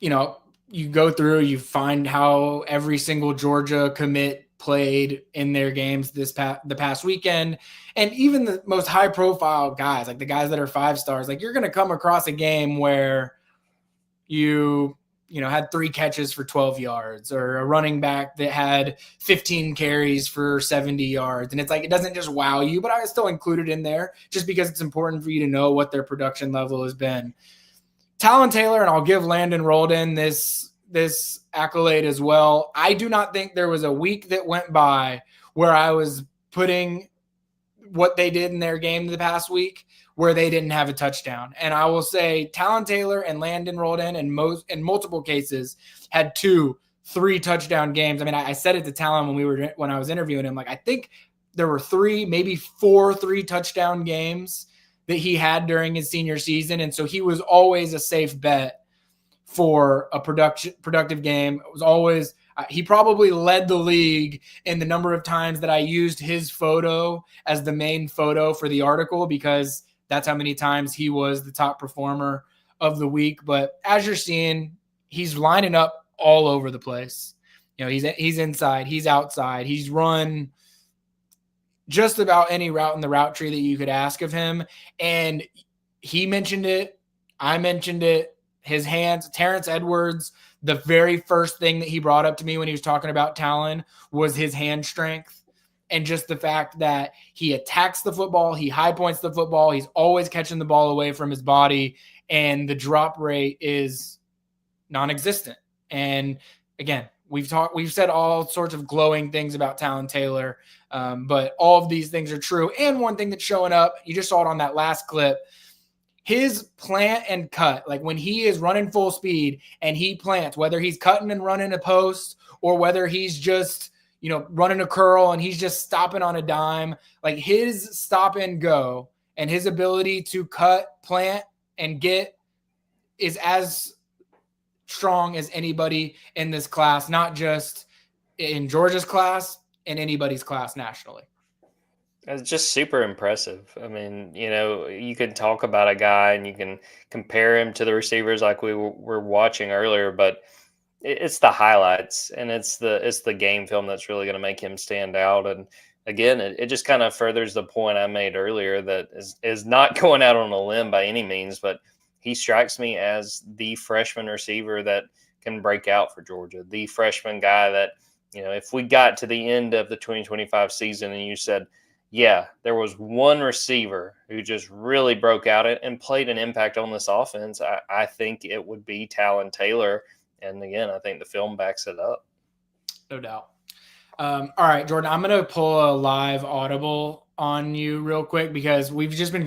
you go through, you find how every single Georgia commit played in their games the past weekend. And even the most high profile guys, like the guys that are 5-stars, like you're going to come across a game where you had 3 catches for 12 yards, or a running back that had 15 carries for 70 yards. And it's like, it doesn't just wow you, but I still include it in there just because it's important for you to know what their production level has been. Talyn Taylor, and I'll give Landon Roldan this accolade as well. I do not think there was a week that went by where I was putting what they did in their game the past week where they didn't have a touchdown. And I will say Talyn Taylor and Landon Roldan in multiple cases had 2-3 touchdown games. I mean, I said it to Talyn when I was interviewing him, like, I think there were 3, maybe 4 3-touchdown games that he had during his senior season. And so he was always a safe bet for a productive game. It was always, he probably led the league in the number of times that I used his photo as the main photo for the article, because that's how many times he was the top performer of the week. But as you're seeing, he's lining up all over the place. He's inside, he's outside, he's run just about any route in the route tree that you could ask of him. And he mentioned it. I mentioned it. His hands, Terence Edwards, the very first thing that he brought up to me when he was talking about Talyn was his hand strength, and just the fact that he attacks the football, he high points the football, he's always catching the ball away from his body, and the drop rate is non-existent. And again, we've said all sorts of glowing things about Talyn Taylor, but all of these things are true. And one thing that's showing up, you just saw it on that last clip, his plant and cut, like when he is running full speed and he plants, whether he's cutting and running a post or whether he's just, running a curl and he's just stopping on a dime, like his stop and go and his ability to cut, plant, and get is as strong as anybody in this class, not just in Georgia's class, in anybody's class nationally. It's just super impressive. I mean, you can talk about a guy and you can compare him to the receivers like we were watching earlier, but it's the highlights and it's the game film that's really going to make him stand out. And again, it just kind of furthers the point I made earlier that is not going out on a limb by any means, but he strikes me as the freshman receiver that can break out for Georgia, the freshman guy that, if we got to the end of the 2025 season and you said, yeah, there was one receiver who just really broke out and played an impact on this offense, I think it would be Talyn Taylor. And again, I think the film backs it up. No doubt. All right, Jordan, I'm going to pull a live audible on you real quick because we've just been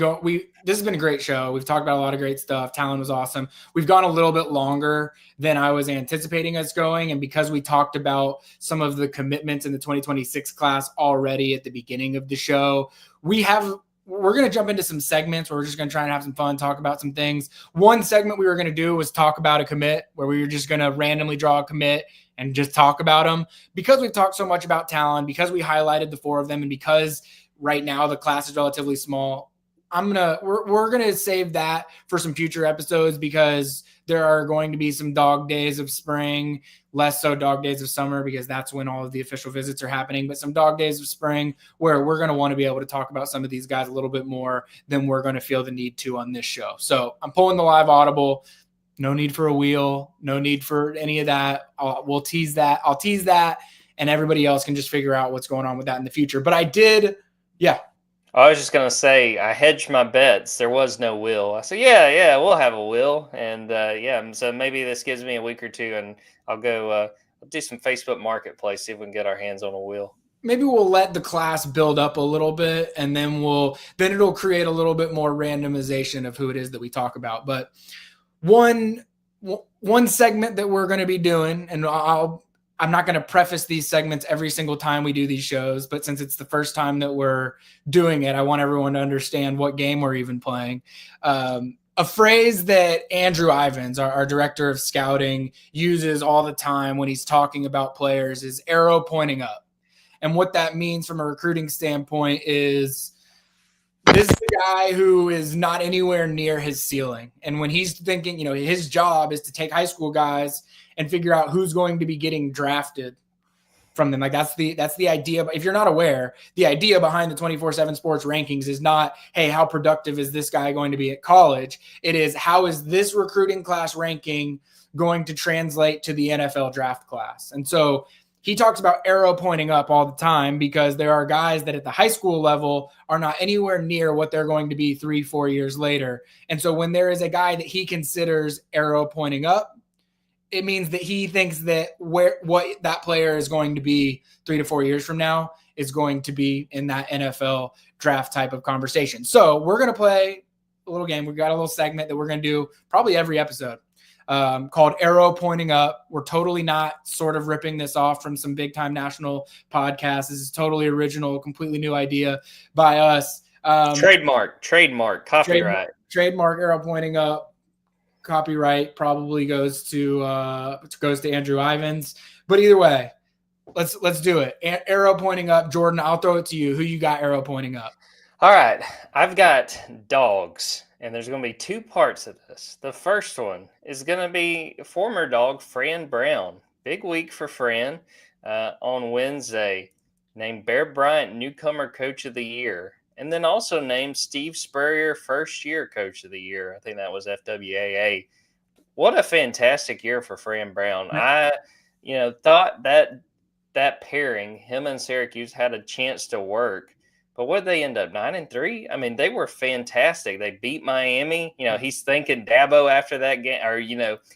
this has been a great show. We've talked about a lot of great stuff. Talyn was awesome. We've gone a little bit longer than I was anticipating us going. And because we talked about some of the commitments in the 2026 class already at the beginning of the show, we're going to jump into some segments where we're just going to try and have some fun, talk about some things. One segment we were going to do was talk about a commit, where we were just going to randomly draw a commit and just talk about them. Because we've talked so much about Talyn, because we highlighted the 4 of them, and because right now the class is relatively small, we're gonna save that for some future episodes, because there are going to be some dog days of spring, less so dog days of summer, because that's when all of the official visits are happening, but some dog days of spring where we're going to want to be able to talk about some of these guys a little bit more than we're going to feel the need to on this show. So I'm pulling the live audible. No need for a wheel, no need for any of that. We'll tease that. I'll tease that, and everybody else can just figure out what's going on with that in the future. But I did, yeah. I was just going to say, I hedged my bets. There was no will. I said, yeah, we'll have a will. And so maybe this gives me a week or two, and I'll go do some Facebook Marketplace, see if we can get our hands on a will. Maybe we'll let the class build up a little bit, and then it'll create a little bit more randomization of who it is that we talk about. But one segment that we're going to be doing, and I'm not going to preface these segments every single time we do these shows, but since it's the first time that we're doing it, I want everyone to understand what game we're even playing. A phrase that Andrew Ivins, our director of scouting, uses all the time when he's talking about players is arrow pointing up. And what that means from a recruiting standpoint is this is a guy who is not anywhere near his ceiling. And when he's thinking, his job is to take high school guys and figure out who's going to be getting drafted from them. Like that's the idea. If you're not aware, the idea behind the 24/7 Sports rankings is not, hey, how productive is this guy going to be at college? It is, how is this recruiting class ranking going to translate to the NFL draft class? And so he talks about arrow pointing up all the time because there are guys that at the high school level are not anywhere near what they're going to be 3-4 years later. And so when there is a guy that he considers arrow pointing up, it means that he thinks that what that player is going to be 3 to 4 years from now is going to be in that NFL draft type of conversation. So we're going to play a little game. We've got a little segment that we're going to do probably every episode called Arrow Pointing Up. We're totally not sort of ripping this off from some big time national podcasts. This is totally original, completely new idea by us. Trademark, copyright. Trademark Arrow Pointing Up. Copyright probably goes to Andrew Ivins. But either way, let's do it. Arrow pointing up. Jordan, I'll throw it to you. Who you got arrow pointing up? All right. I've got dogs, and there's going to be two parts of this. The first one is going to be former dog Fran Brown. Big week for Fran on Wednesday. Named Bear Bryant Newcomer Coach of the Year. And then also named Steve Spurrier first-year Coach of the Year. I think that was FWAA. What a fantastic year for Fran Brown. I thought that pairing, him and Syracuse, had a chance to work. But what did they end up, 9-3? I mean, they were fantastic. They beat Miami. He's thanking Dabo after that game. Or,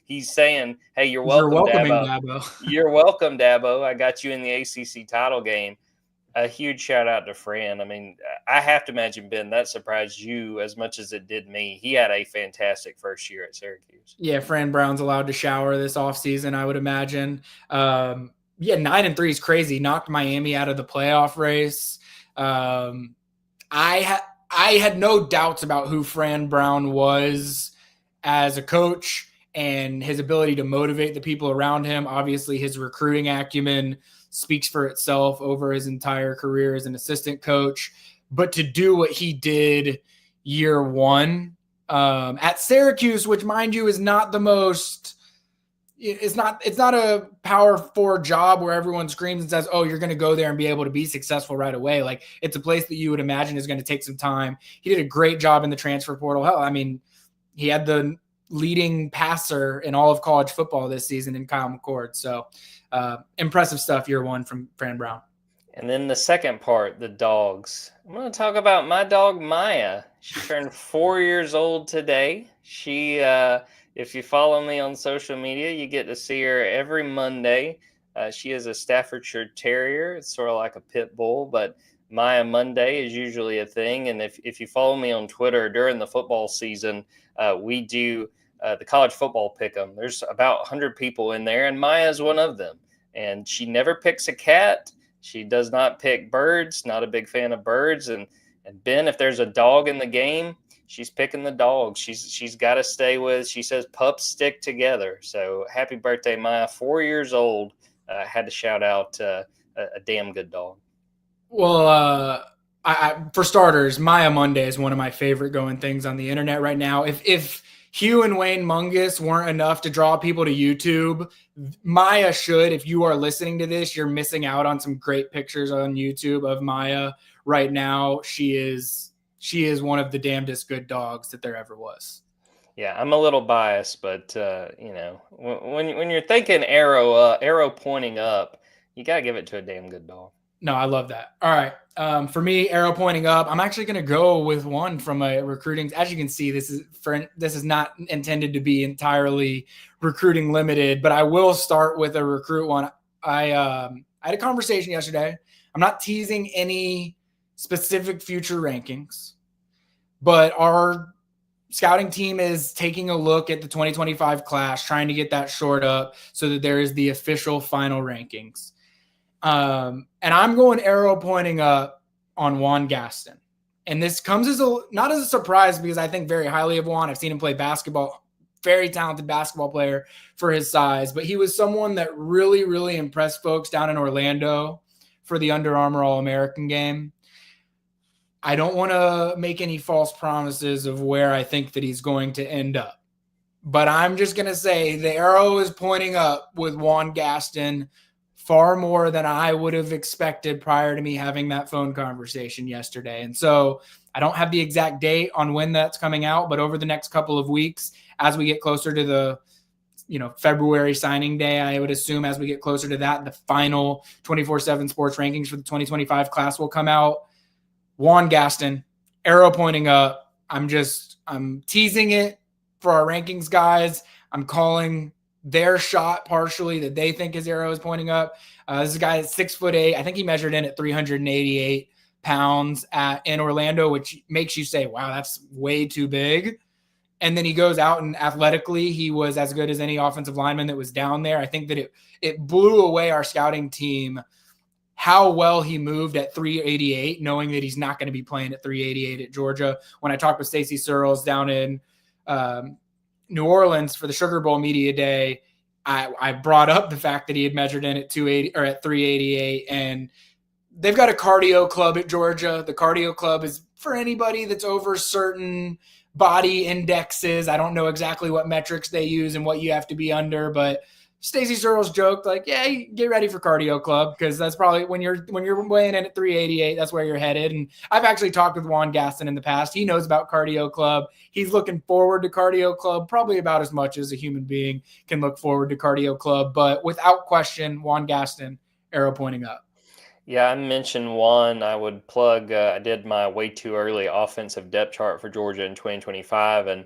he's saying, hey, you're welcome, Dabo. You're welcome, Dabo. I got you in the ACC title game. A huge shout out to Fran. I mean, I have to imagine, Ben, that surprised you as much as it did me. He had a fantastic first year at Syracuse. Yeah, Fran Brown's allowed to shower this offseason, I would imagine. 9-3 is crazy. Knocked Miami out of the playoff race. I had no doubts about who Fran Brown was as a coach and his ability to motivate the people around him. Obviously, his recruiting acumen speaks for itself over his entire career as an assistant coach. But to do what he did year one at Syracuse, which, mind you, is not the most – it's not a Power 4 job where everyone screams and says, oh, you're going to go there and be able to be successful right away. Like, it's a place that you would imagine is going to take some time. He did a great job in the transfer portal. Hell, I mean, he had the leading passer in all of college football this season in Kyle McCord. So impressive stuff year one from Fran Brown. And then the second part, the dogs. I'm going to talk about my dog, Maya. She turned 4 years old today. She, if you follow me on social media, you get to see her every Monday. She is a Staffordshire Terrier. It's sort of like a pit bull, but Maya Monday is usually a thing. And if you follow me on Twitter during the football season, we do the college football pick'em. There's about 100 people in there, and Maya is one of them. And she never picks a cat. She does not pick birds, not a big fan of birds. And Ben, if there's a dog in the game, she's picking the dog. She's got to stay with, she says, pups stick together. So happy birthday, Maya, 4 years old. Had to shout out a damn good dog. Well, for starters, Maya Monday is one of my favorite going things on the internet right now. If Hugh and Wayne Mungus weren't enough to draw people to YouTube, Maya should. If you are listening to this, you're missing out on some great pictures on YouTube of Maya right now. She is one of the damnedest good dogs that there ever was. Yeah, I'm a little biased, but when you're thinking arrow pointing up, you got to give it to a damn good dog. No, I love that. All right. For me, arrow pointing up, I'm actually going to go with one from a recruiting. As you can see, this is not intended to be entirely recruiting limited, but I will start with a recruit one. I had a conversation yesterday. I'm not teasing any specific future rankings, but our scouting team is taking a look at the 2025 class, trying to get that shored up so that there is the official final rankings. And I'm going arrow pointing up on Juan Gaston. And this comes not as a surprise because I think very highly of Juan. I've seen him play basketball, very talented basketball player for his size, but he was someone that really, really impressed folks down in Orlando for the Under Armour All-American game. I don't want to make any false promises of where I think that he's going to end up. But I'm just going to say the arrow is pointing up with Juan Gaston far more than I would have expected prior to me having that phone conversation yesterday. And so I don't have the exact date on when that's coming out, but over the next couple of weeks, as we get closer to the February signing day, I would assume as we get closer to that, the final 24/7 sports rankings for the 2025 class will come out. Juan Gaston, arrow pointing up. I'm teasing it for our rankings guys. I'm calling their shot partially that they think his arrow is pointing up. This is a guy that's 6'8". I think he measured in at 388 pounds in Orlando, which makes you say, wow, that's way too big. And then he goes out and athletically, he was as good as any offensive lineman that was down there. I think that it blew away our scouting team how well he moved at 388, knowing that he's not going to be playing at 388 at Georgia. When I talked with Stacey Searles down in New Orleans for the Sugar Bowl Media Day, I brought up the fact that he had measured in at 280 or at 388, and they've got a cardio club at Georgia. The cardio club is for anybody that's over certain body indexes. I don't know exactly what metrics they use and what you have to be under, but Stacey Searles joked like, yeah, get ready for cardio club, because that's probably when you're weighing in at 388, that's where you're headed. And I've actually talked with Juan Gaston in the past. He knows about cardio club. He's looking forward to cardio club probably about as much as a human being can look forward to cardio club. But without question, Juan Gaston, arrow pointing up. Yeah, I mentioned one. I would plug, I did my way too early offensive depth chart for Georgia in 2025. And,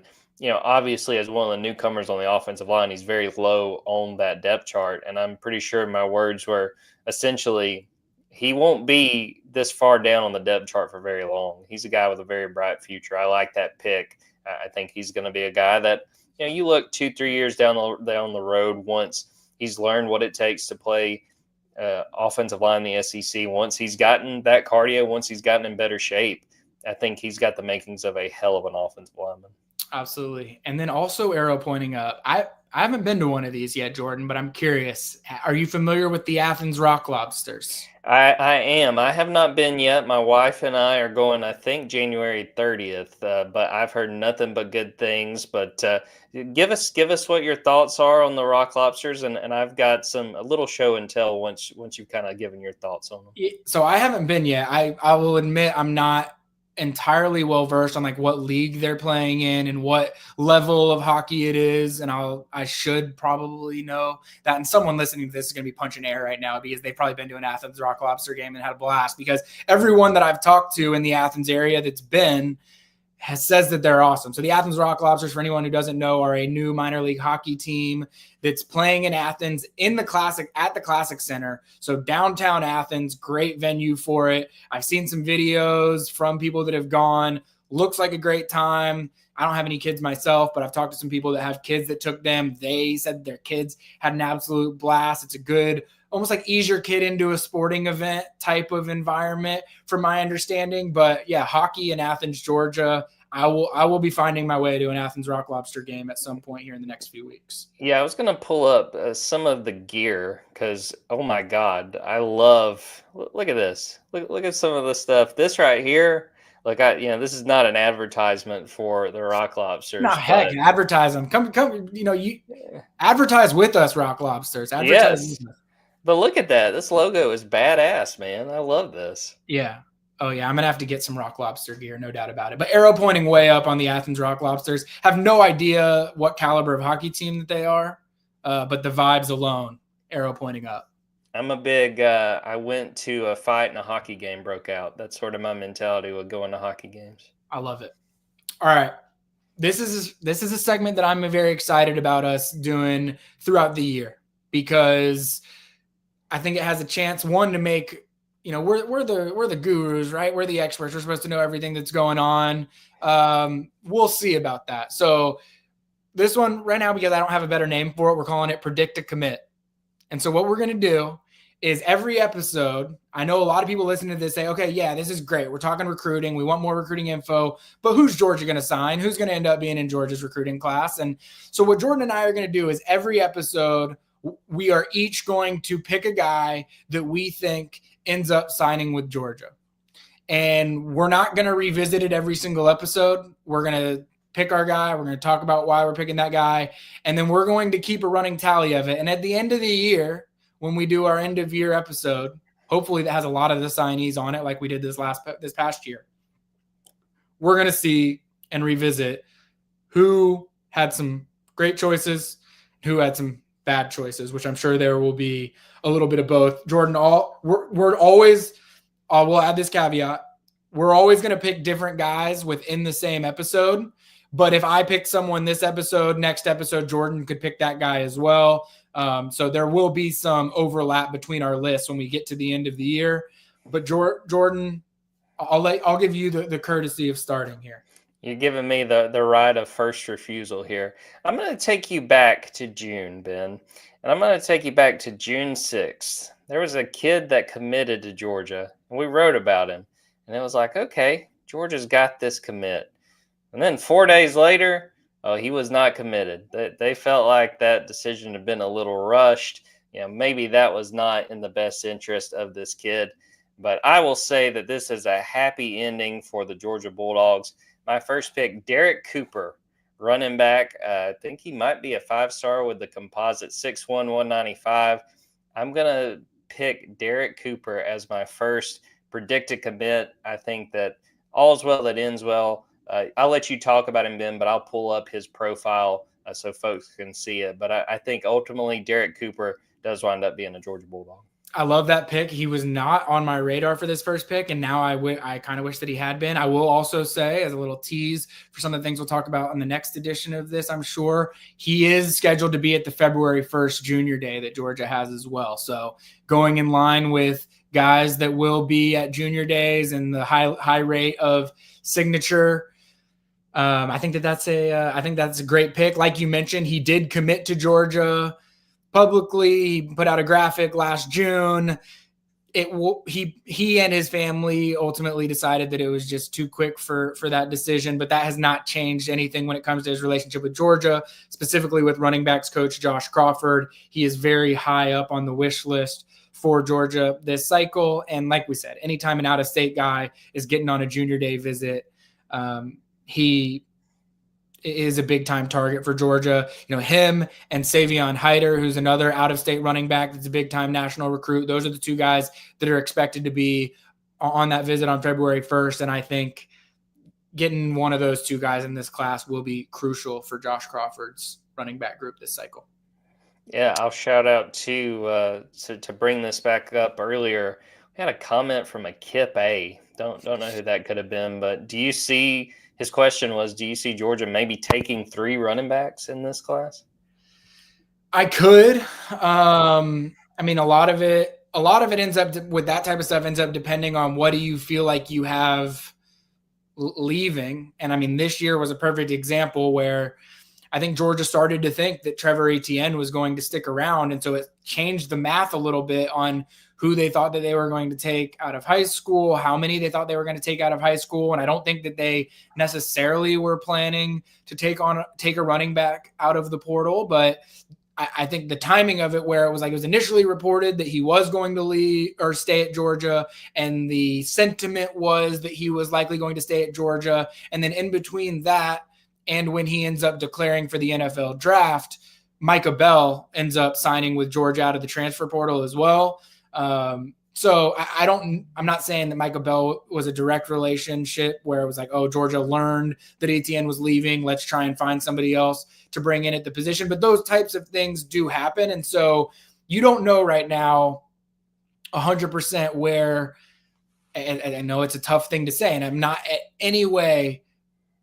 obviously as one of the newcomers on the offensive line, he's very low on that depth chart. And I'm pretty sure my words were essentially, he won't be this far down on the depth chart for very long. He's a guy with a very bright future. I like that pick. I think he's going to be a guy that, you look 2-3 years down the road, once he's learned what it takes to play offensive line in the SEC, once he's gotten that cardio, once he's gotten in better shape, I think he's got the makings of a hell of an offensive lineman. Absolutely. And then also arrow pointing up. I haven't been to one of these yet, Jordan, but I'm curious. Are you familiar with the Athens Rock Lobsters? I am. I have not been yet. My wife and I are going, I think, January 30th, but I've heard nothing but good things. But give us what your thoughts are on the Rock Lobsters, and I've got a little show and tell once you've kind of given your thoughts on them. So I haven't been yet. I will admit I'm not entirely well versed on like what league they're playing in and what level of hockey it is, and I should probably know that. And someone listening to this is going to be punching air right now because they've probably been to an Athens Rock Lobster game and had a blast, because everyone that I've talked to in the Athens area that's been says that they're awesome. So the Athens Rock Lobsters, for anyone who doesn't know, are a new minor league hockey team that's playing in Athens at the Classic Center. So downtown Athens, great venue for it. I've seen some videos from people that have gone. Looks like a great time. I don't have any kids myself, but I've talked to some people that have kids that took them. They said their kids had an absolute blast. It's a good, almost like ease your kid into a sporting event type of environment from my understanding. But yeah, hockey in Athens, Georgia. I will be finding my way to an Athens Rock Lobster game at some point here in the next few weeks. Yeah, I was going to pull up some of the gear because, oh my God, I love, look at this. Look at some of the stuff. This right here, this is not an advertisement for the Rock Lobsters. No, heck, advertise them. Come, you advertise with us, Rock Lobsters. Yes. But look at that. This logo is badass, man. I love this. Yeah. Oh, yeah. I'm going to have to get some Rock Lobster gear, no doubt about it. But arrow pointing way up on the Athens Rock Lobsters. Have no idea what caliber of hockey team that they are, but the vibes alone, arrow pointing up. I'm a big I went to a fight and a hockey game broke out. That's sort of my mentality with going to hockey games. I love it. All right. This is a segment that I'm very excited about us doing throughout the year, because I think it has a chance, one, to make, we're the gurus, right? We're the experts. We're supposed to know everything that's going on. We'll see about that. So this one right now, because I don't have a better name for it, we're calling it Predict a Commit. And so what we're going to do is every episode, I know a lot of people listening to this say, okay, yeah, this is great. We're talking recruiting. We want more recruiting info, but who's Georgia going to sign? Who's going to end up being in Georgia's recruiting class? And so what Jordan and I are going to do is every episode, we are each going to pick a guy that we think ends up signing with Georgia. And we're not going to revisit it every single episode. We're going to pick our guy. We're going to talk about why we're picking that guy. And then we're going to keep a running tally of it. And at the end of the year, when we do our end of year episode, hopefully that has a lot of the signees on it like we did this past year, we're going to see and revisit who had some great choices, who had some bad choices, which I'm sure there will be a little bit of both. Jordan, we're always, we'll add this caveat, we're always going to pick different guys within the same episode. But if I pick someone this episode, next episode, Jordan could pick that guy as well. So there will be some overlap between our lists when we get to the end of the year. But Jordan, I'll give you the courtesy of starting here. You're giving me the right of first refusal here. I'm going to take you back to June, Ben, and I'm going to take you back to June 6th. There was a kid that committed to Georgia, and we wrote about him. And it was like, okay, Georgia's got this commit. And then 4 days later, he was not committed. They felt like that decision had been a little rushed. Maybe that was not in the best interest of this kid. But I will say that this is a happy ending for the Georgia Bulldogs. My first pick, Derek Cooper, running back. I think he might be a 5-star with the composite 6'1", 195. I'm going to pick Derek Cooper as my first predicted commit. I think that all's well that ends well. I'll let you talk about him, Ben, but I'll pull up his profile so folks can see it. But I think ultimately Derek Cooper does wind up being a Georgia Bulldog. I love that pick. He was not on my radar for this first pick, and now I kind of wish that he had been. I will also say, as a little tease for some of the things we'll talk about on the next edition of this, I'm sure, he is scheduled to be at the February 1st Junior Day that Georgia has as well. So going in line with guys that will be at Junior Days and the high rate of signature, I think that's a great pick. Like you mentioned, he did commit to Georgia publicly. He put out a graphic last June. He and his family ultimately decided that it was just too quick for that decision, but that has not changed anything when it comes to his relationship with Georgia, specifically with running backs coach Josh Crawford. He is very high up on the wish list for Georgia this cycle. And like we said, anytime an out-of-state guy is getting on a Junior Day visit, he is a big-time target for Georgia. Him and Savion Hyder, who's another out-of-state running back that's a big-time national recruit. Those are the two guys that are expected to be on that visit on February 1st, and I think getting one of those two guys in this class will be crucial for Josh Crawford's running back group this cycle. Yeah, I'll shout out to bring this back up earlier. We had a comment from a Kip A. Don't know who that could have been, but his question was, do you see Georgia maybe taking 3 running backs in this class? I could. A lot of it ends up with that type of stuff ends up depending on what do you feel like you have leaving. And this year was a perfect example where I think Georgia started to think that Trevor Etienne was going to stick around. And so it changed the math a little bit on who they thought that they were going to take out of high school, how many they thought they were going to take out of high school. And I don't think that they necessarily were planning to take a running back out of the portal, but I think the timing of it, where it was initially reported that he was going to leave or stay at Georgia, and the sentiment was that he was likely going to stay at Georgia. And then in between that, and when he ends up declaring for the NFL draft, Micah Bell ends up signing with Georgia out of the transfer portal as well. So I'm not saying that Micah Bell was a direct relationship where it was like, oh, Georgia learned that Etienne was leaving, let's try and find somebody else to bring in at the position. But those types of things do happen. And so you don't know right now 100% where, and I know it's a tough thing to say, and I'm not in any way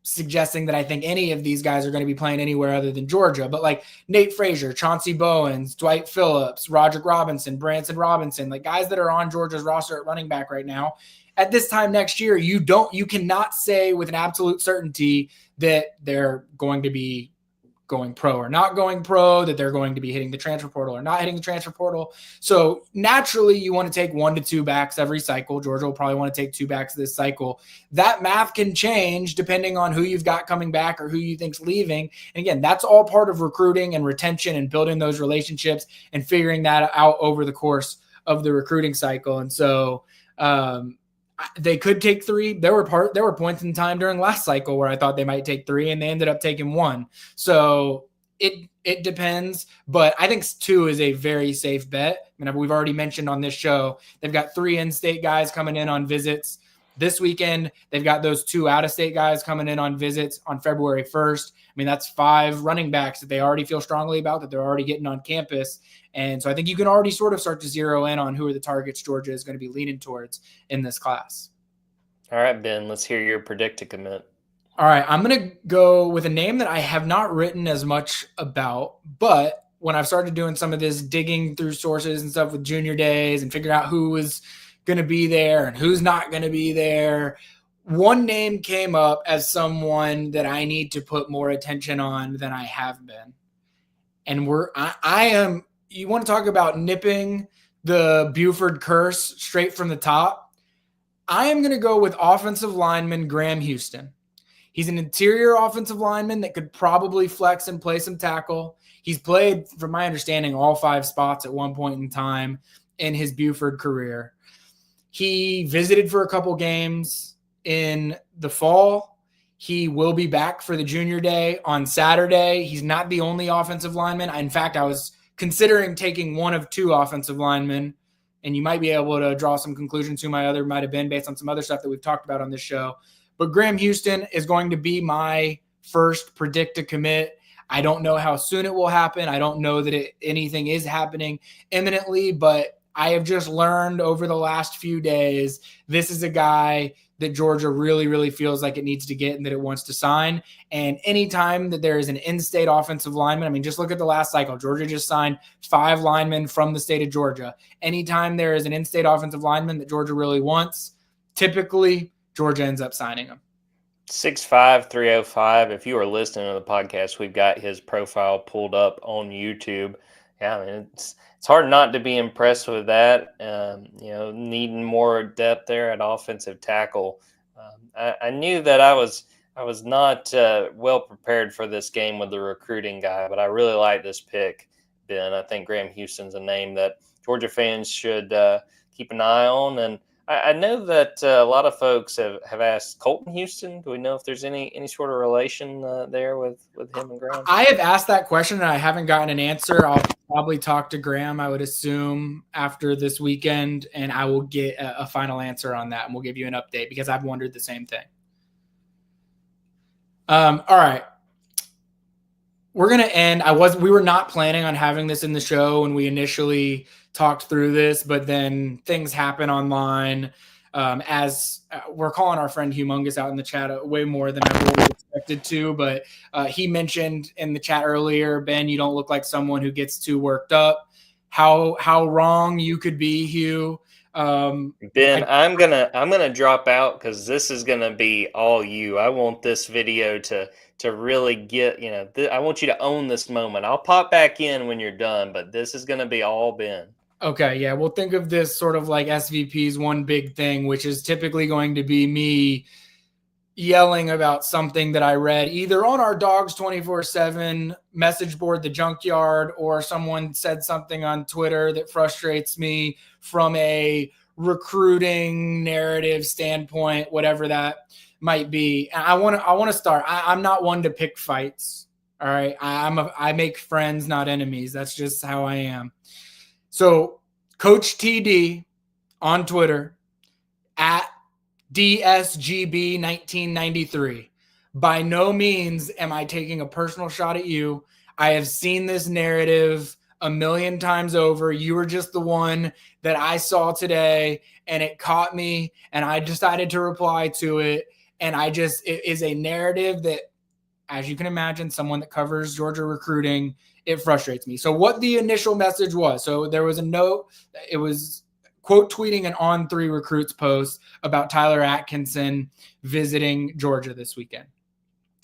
suggesting that I think any of these guys are going to be playing anywhere other than Georgia, but Nate Frazier, Chauncey Bowens, Dwight Phillips, Roderick Robinson, Branson Robinson, guys that are on Georgia's roster at running back right now, at this time next year, you cannot say with an absolute certainty that they're going to be going pro or not going pro, that they're going to be hitting the transfer portal or not hitting the transfer portal. So naturally you want to take 1 to 2 backs every cycle. Georgia will probably want to take 2 backs this cycle. That math can change depending on who you've got coming back or who you think's leaving. And again, that's all part of recruiting and retention and building those relationships and figuring that out over the course of the recruiting cycle. And so they could take 3. There were points in time during last cycle where I thought they might take 3, and they ended up taking 1. So it depends, but I think 2 is a very safe bet. I mean, we've already mentioned on this show, they've got 3 in-state guys coming in on visits this weekend. They've got those 2 out-of-state guys coming in on visits on February 1st. I mean, that's 5 running backs that they already feel strongly about, that they're already getting on campus. And so I think you can already sort of start to zero in on who are the targets Georgia is going to be leaning towards in this class. All right, Ben, let's hear your predict to commit. All right, I'm going to go with a name that I have not written as much about, but when I've started doing some of this digging through sources and stuff with junior days and figuring out who was going to be there and who's not going to be there, one name came up as someone that I need to put more attention on than I have been. And you want to talk about nipping the Buford curse straight from the top? I am going to go with offensive lineman Graham Houston. He's an interior offensive lineman that could probably flex and play some tackle. He's played, from my understanding, all 5 spots at one point in time in his Buford career. He visited for a couple games in the fall. He will be back for the junior day on Saturday. He's not the only offensive lineman. In fact, I was considering taking one of 2 offensive linemen, and you might be able to draw some conclusions who my other might have been based on some other stuff that we've talked about on this show. But Graham Houston is going to be my first predict to commit. I don't know how soon it will happen. I don't know that anything is happening imminently, but I have just learned over the last few days, this is a guy that Georgia really, really feels like it needs to get and that it wants to sign. And anytime that there is an in-state offensive lineman, I mean, just look at the last cycle. Georgia just signed 5 linemen from the state of Georgia. Anytime there is an in-state offensive lineman that Georgia really wants, typically Georgia ends up signing him. 6'5", 305. If you are listening to the podcast, we've got his profile pulled up on YouTube. Yeah, I mean, it's hard not to be impressed with that. Needing more depth there at offensive tackle. I knew that I was not well prepared for this game with the recruiting guy, but I really like this pick, Ben. I think Graham Houston's a name that Georgia fans should keep an eye on. And I know that a lot of folks have asked Colton Houston. Do we know if there's any sort of relation there with him and Graham? I have asked that question and I haven't gotten an answer. I'll probably talk to Graham, I would assume, after this weekend, and I will get a final answer on that, and we'll give you an update because I've wondered the same thing. All right. We're going to end. We were not planning on having this in the show when we initially talked through this, but then things happen online. As we're calling our friend Humongous out in the chat way more than I would have expected to, but he mentioned in the chat earlier, Ben, you don't look like someone who gets too worked up. How wrong you could be, Hugh. Ben, I'm gonna drop out because this is gonna be all you. I want this video to really get, I want you to own this moment. I'll pop back in when you're done, but this is gonna be all Ben. Okay, yeah, we'll think of this sort of like SVP's one big thing, which is typically going to be me yelling about something that I read either on our Dogs 24/7 message board, the Junkyard, or someone said something on Twitter that frustrates me from a recruiting narrative standpoint, whatever that might be. I want to start. I'm not one to pick fights. All right, I make friends, not enemies. That's just how I am. So Coach TD on Twitter at DSGB1993. By no means am I taking a personal shot at you. I have seen this narrative a million times over. You were just the one that I saw today, and it caught me, and I decided to reply to it. And it is a narrative that, as you can imagine, someone that covers Georgia recruiting, it frustrates me. So what the initial message was, so there was a note, it was quote tweeting an On 3 Recruits post about Tyler Atkinson visiting Georgia this weekend.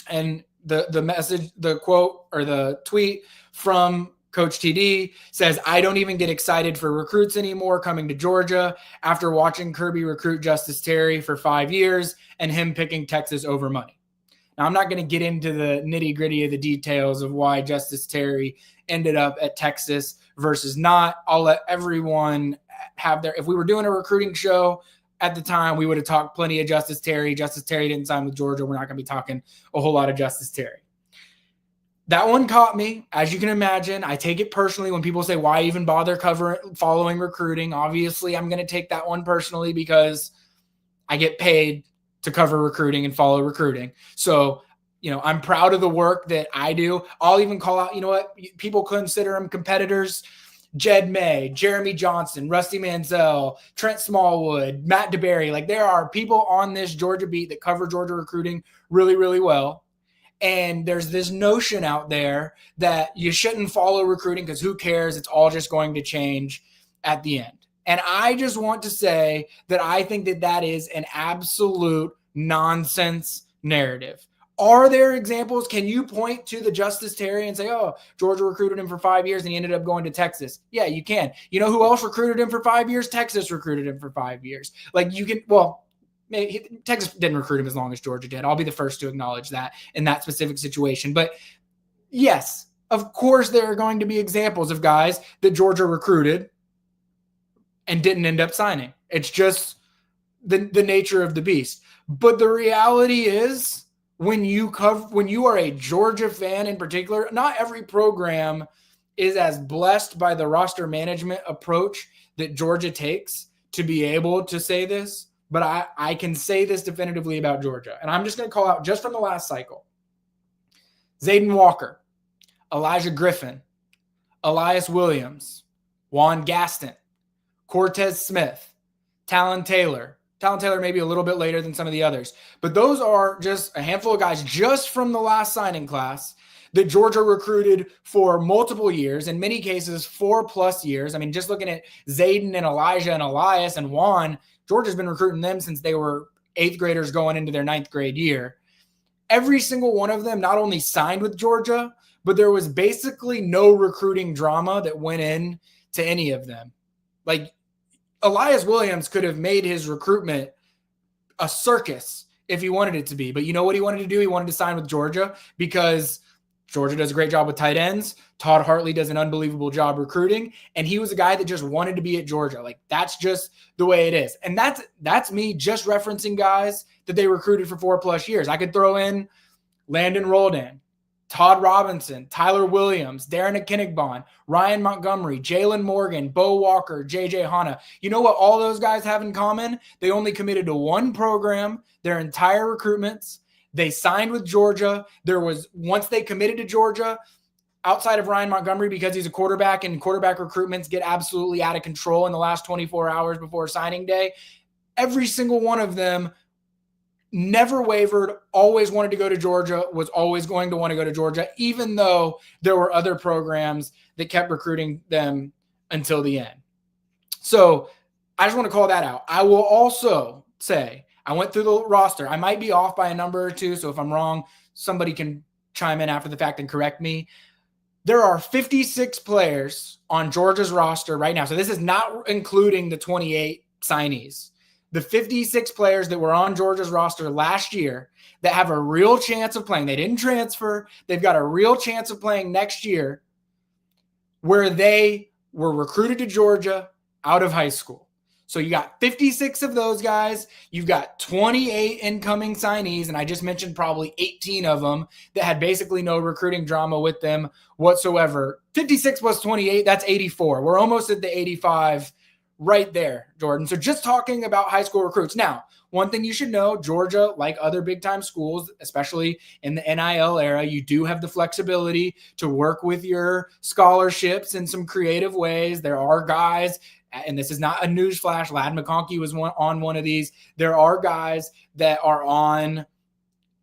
And the message, the quote or the tweet from Coach TD says, "I don't even get excited for recruits anymore coming to Georgia after watching Kirby recruit Justice Terry for 5 years and him picking Texas over money." Now, I'm not going to get into the nitty-gritty of the details of why Justice Terry ended up at Texas versus not. I'll let everyone if we were doing a recruiting show at the time, we would have talked plenty of Justice Terry. Justice Terry didn't sign with Georgia. We're not going to be talking a whole lot of Justice Terry. That one caught me. As you can imagine, I take it personally when people say, why even bother following recruiting? Obviously, I'm going to take that one personally because I get paid to cover recruiting and follow recruiting. So, I'm proud of the work that I do. I'll even call out, people consider them competitors. Jed May, Jeremy Johnson, Rusty Manziel, Trent Smallwood, Matt DeBerry. Like, there are people on this Georgia beat that cover Georgia recruiting really, really well. And there's this notion out there that you shouldn't follow recruiting because who cares? It's all just going to change at the end. And I just want to say that I think that is an absolute nonsense narrative. Are there examples? Can you point to the Justice Terry and say, oh, Georgia recruited him for 5 years and he ended up going to Texas? Yeah, you can. You know who else recruited him for 5 years? Texas recruited him for 5 years. Maybe Texas didn't recruit him as long as Georgia did. I'll be the first to acknowledge that in that specific situation. But yes, of course, there are going to be examples of guys that Georgia recruited and didn't end up signing. It's just the nature of the beast. But the reality is, when you are a Georgia fan in particular, not every program is as blessed by the roster management approach that Georgia takes to be able to say this. But I can say this definitively about Georgia. And I'm just going to call out just from the last cycle. Zayden Walker, Elijah Griffin, Elias Williams, Juan Gaston, Cortez Smith, Talyn Taylor. Talyn Taylor maybe a little bit later than some of the others. But those are just a handful of guys just from the last signing class that Georgia recruited for multiple years, in many cases 4+ years. I mean, just looking at Zayden and Elijah and Elias and Juan, Georgia's been recruiting them since they were 8th graders going into their 9th grade year. Every single one of them not only signed with Georgia, but there was basically no recruiting drama that went in to any of them. Like, Elias Williams could have made his recruitment a circus if he wanted it to be. But you know what he wanted to do? He wanted to sign with Georgia because Georgia does a great job with tight ends. Todd Hartley does an unbelievable job recruiting. And he was a guy that just wanted to be at Georgia. Like, that's just the way it is. And that's me just referencing guys that they recruited for 4+ years. I could throw in Landon Roldan, Todd Robinson, Tyler Williams, Darren Akinnigbon, Ryan Montgomery, Jalen Morgan, Bo Walker, JJ Hanna. You know what all those guys have in common? They only committed to one program their entire recruitments. They signed with Georgia. Once they committed to Georgia, outside of Ryan Montgomery, because he's a quarterback and quarterback recruitments get absolutely out of control in the last 24 hours before signing day, every single one of them never wavered, always wanted to go to Georgia, was always going to want to go to Georgia, even though there were other programs that kept recruiting them until the end. So I just want to call that out. I will also say, I went through the roster. I might be off by a number or two, so if I'm wrong, somebody can chime in after the fact and correct me. There are 56 players on Georgia's roster right now. So this is not including the 28 signees. The 56 players that were on Georgia's roster last year that have a real chance of playing. They didn't transfer. They've got a real chance of playing next year where they were recruited to Georgia out of high school. So you got 56 of those guys. You've got 28 incoming signees, and I just mentioned probably 18 of them that had basically no recruiting drama with them whatsoever. 56 plus 28, that's 84. We're almost at the 85 right there, Jordan. So just talking about high school recruits. Now, one thing you should know, Georgia, like other big-time schools, especially in the NIL era, you do have the flexibility to work with your scholarships in some creative ways. There are guys, and this is not a newsflash, Lad McConkey was on one of these. There are guys that are on,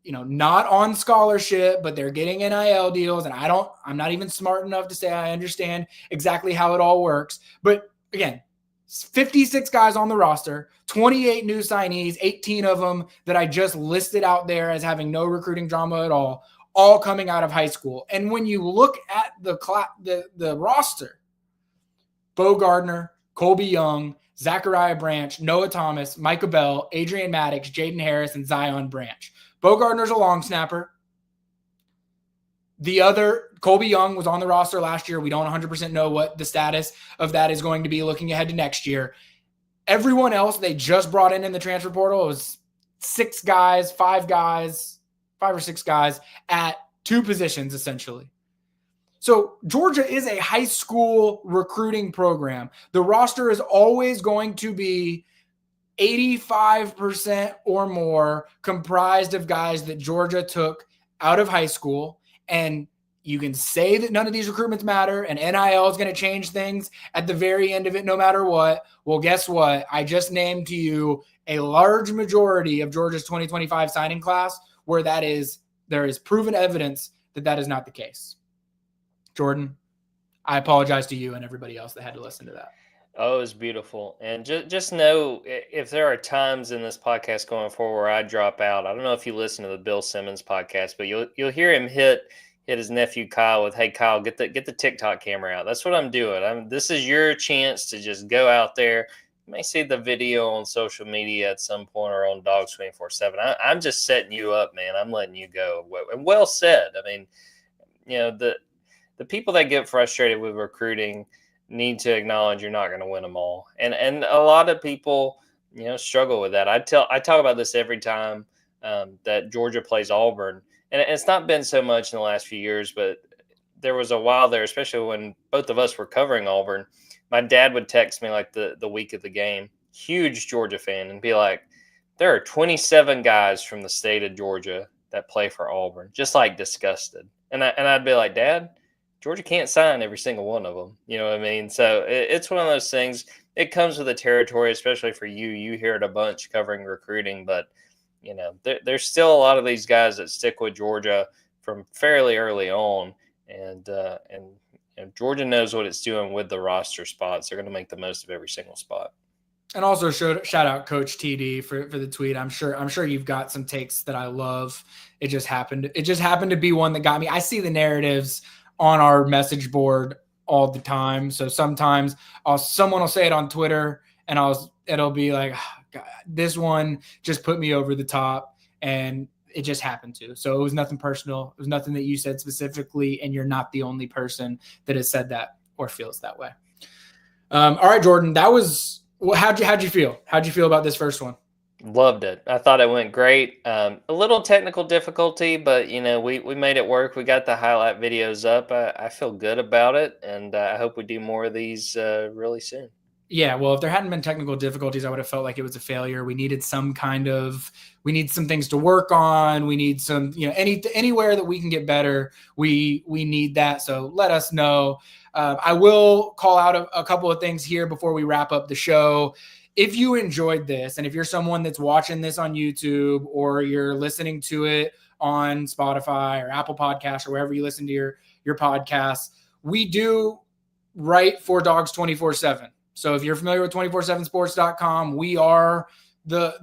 not on scholarship, but they're getting NIL deals. And I'm not even smart enough to say I understand exactly how it all works. But again, 56 guys on the roster, 28 new signees, 18 of them that I just listed out there as having no recruiting drama at all coming out of high school. And when you look at the roster, Bo Gardner, Colby Young, Zachariah Branch, Noah Thomas, Micah Bell, Adrian Maddox, Jaden Harris, and Zion Branch. Bo Gardner's a long snapper. The other, Colby Young was on the roster last year. We don't 100% know what the status of that is going to be looking ahead to next year. Everyone else they just brought in the transfer portal. It was 5 or 6 guys at 2 positions, essentially. So Georgia is a high school recruiting program. The roster is always going to be 85% or more comprised of guys that Georgia took out of high school. And you can say that none of these recruitments matter and NIL is going to change things at the very end of it no matter what. Well, guess what? I just named to you a large majority of Georgia's 2025 signing class where there is proven evidence that that is not the case. Jordan, I apologize to you and everybody else that had to listen to that. Oh, it was beautiful. And just know if there are times in this podcast going forward where I drop out, I don't know if you listen to the Bill Simmons podcast, but you'll hear him hit his nephew Kyle with, "Hey Kyle, get the TikTok camera out." That's what I'm doing. This is your chance to just go out there. You may see the video on social media at some point or on Dogs 24/7. I'm just setting you up, man. I'm letting you go. And well said. I mean, the people that get frustrated with recruiting need to acknowledge you're not going to win them all. And a lot of people, struggle with that. I talk about this every time that Georgia plays Auburn. And it's not been so much in the last few years, but there was a while there, especially when both of us were covering Auburn. My dad would text me like the week of the game, huge Georgia fan, and be like, "There are 27 guys from the state of Georgia that play for Auburn," just like disgusted. And I'd be like, "Dad, Georgia can't sign every single one of them." You know what I mean? So it's one of those things. It comes with the territory, especially for you. You hear it a bunch covering recruiting, but there's still a lot of these guys that stick with Georgia from fairly early on, and Georgia knows what it's doing with the roster spots. They're going to make the most of every single spot. And also shout out Coach TD for the tweet. I'm sure you've got some takes that I love. It just happened to be one that got me. I see the narratives on our message board all the time. So sometimes someone will say it on Twitter and it'll be like, "God, this one just put me over the top," and it just happened to. So it was nothing personal. It was nothing that you said specifically, and you're not the only person that has said that or feels that way. All right, Jordan, how'd you feel? How'd you feel about this first one? Loved it. I thought it went great. A little technical difficulty, but we made it work. We got the highlight videos up. I feel good about it, and I hope we do more of these really soon. Yeah, well, if there hadn't been technical difficulties, I would have felt like it was a failure. We need some things to work on. We need some, anywhere that we can get better, we need that. So let us know. I will call out a couple of things here before we wrap up the show. If you enjoyed this, and if you're someone that's watching this on YouTube or you're listening to it on Spotify or Apple Podcasts or wherever you listen to your podcasts, we do write for Dogs 24/7. So if you're familiar with 247sports.com, we are the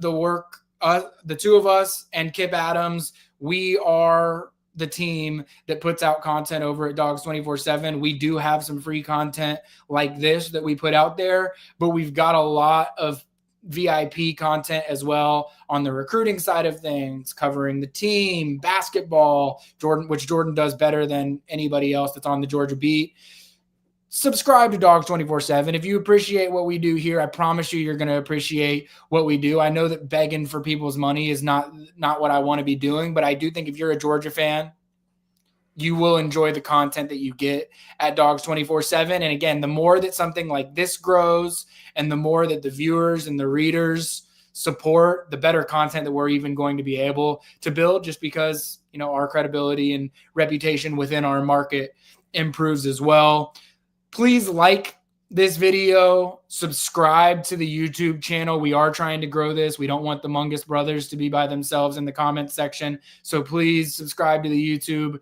two of us and Kip Adams. We are the team that puts out content over at Dogs 24/7. We do have some free content like this that we put out there, but we've got a lot of VIP content as well on the recruiting side of things, covering the team, basketball, which Jordan does better than anybody else that's on the Georgia beat. Subscribe to Dogs 24/7. If you appreciate what we do here, I promise you're going to appreciate what we do. I know that begging for people's money is not what I want to be doing, but I do think if you're a Georgia fan, you will enjoy the content that you get at Dogs 24/7. And again, the more that something like this grows and the more that the viewers and the readers support, the better content that we're even going to be able to build, just because, our credibility and reputation within our market improves as well. Please like this video, subscribe to the YouTube channel. We are trying to grow this. We don't want the Mungus brothers to be by themselves in the comment section. So please subscribe to the YouTube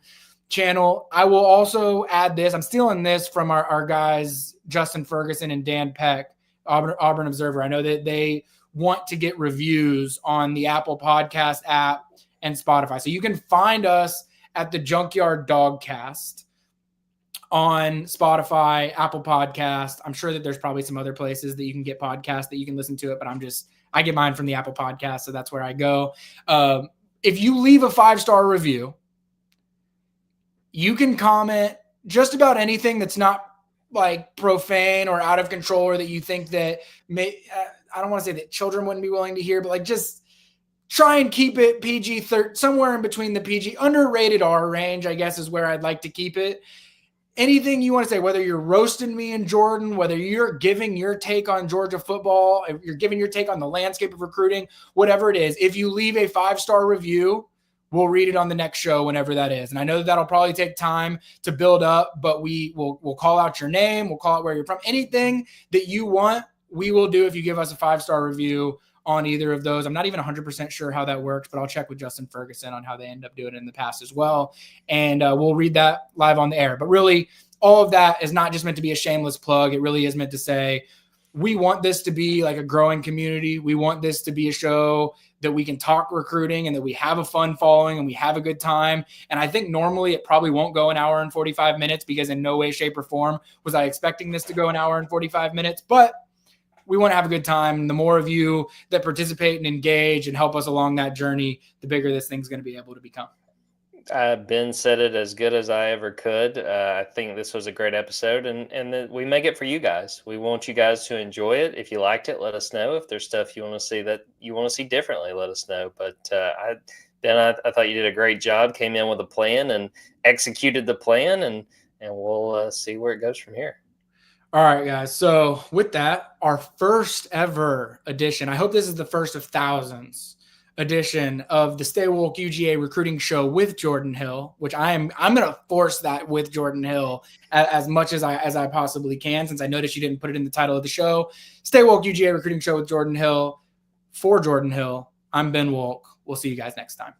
channel. I will also add this. I'm stealing this from our guys, Justin Ferguson and Dan Peck, Auburn Observer. I know that they want to get reviews on the Apple Podcast app and Spotify. So you can find us at the Junkyard Dawgcast on Spotify, Apple Podcast. I'm sure that there's probably some other places that you can get podcasts that you can listen to it, but I get mine from the Apple Podcast, so that's where I go. If you leave a 5-star review, You can comment just about anything that's not like profane or out of control, or that you think that I don't want to say that children wouldn't be willing to hear, but like just try and keep it PG, somewhere in between the PG, underrated R range, I guess is where I'd like to keep it. Anything you want to say, whether you're roasting me and Jordan, whether you're giving your take on Georgia football, if you're giving your take on the landscape of recruiting, whatever it is, if you leave a 5-star review, we'll read it on the next show whenever that is. And I know that'll probably take time to build up, but we'll call out your name. We'll call out where you're from. Anything that you want, we will do if you give us a 5-star review on either of those. I'm not even 100% sure how that works, but I'll check with Justin Ferguson on how they end up doing it in the past as well. And we'll read that live on the air. But really, all of that is not just meant to be a shameless plug. It really is meant to say, we want this to be like a growing community. We want this to be a show that we can talk recruiting and that we have a fun following and we have a good time. And I think normally it probably won't go an hour and 45 minutes, because in no way, shape, or form was I expecting this to go an hour and 45 minutes. But we want to have a good time. The more of you that participate and engage and help us along that journey, the bigger this thing's going to be able to become. Ben said it as good as I ever could. I think this was a great episode, and we make it for you guys. We want you guys to enjoy it. If you liked it, let us know. If there's stuff you want to see that you want to see differently, let us know. But I thought you did a great job, came in with a plan and executed the plan, and we'll see where it goes from here. All right, guys. So with that, our first ever edition, I hope this is the first of thousands, edition of the Stay Wolk UGA recruiting show with Jordan Hill, which I'm going to force that with Jordan Hill as much as I possibly can, since I noticed you didn't put it in the title of the show. Stay Wolk UGA recruiting show with Jordan Hill. For Jordan Hill, I'm Ben Wolk. We'll see you guys next time.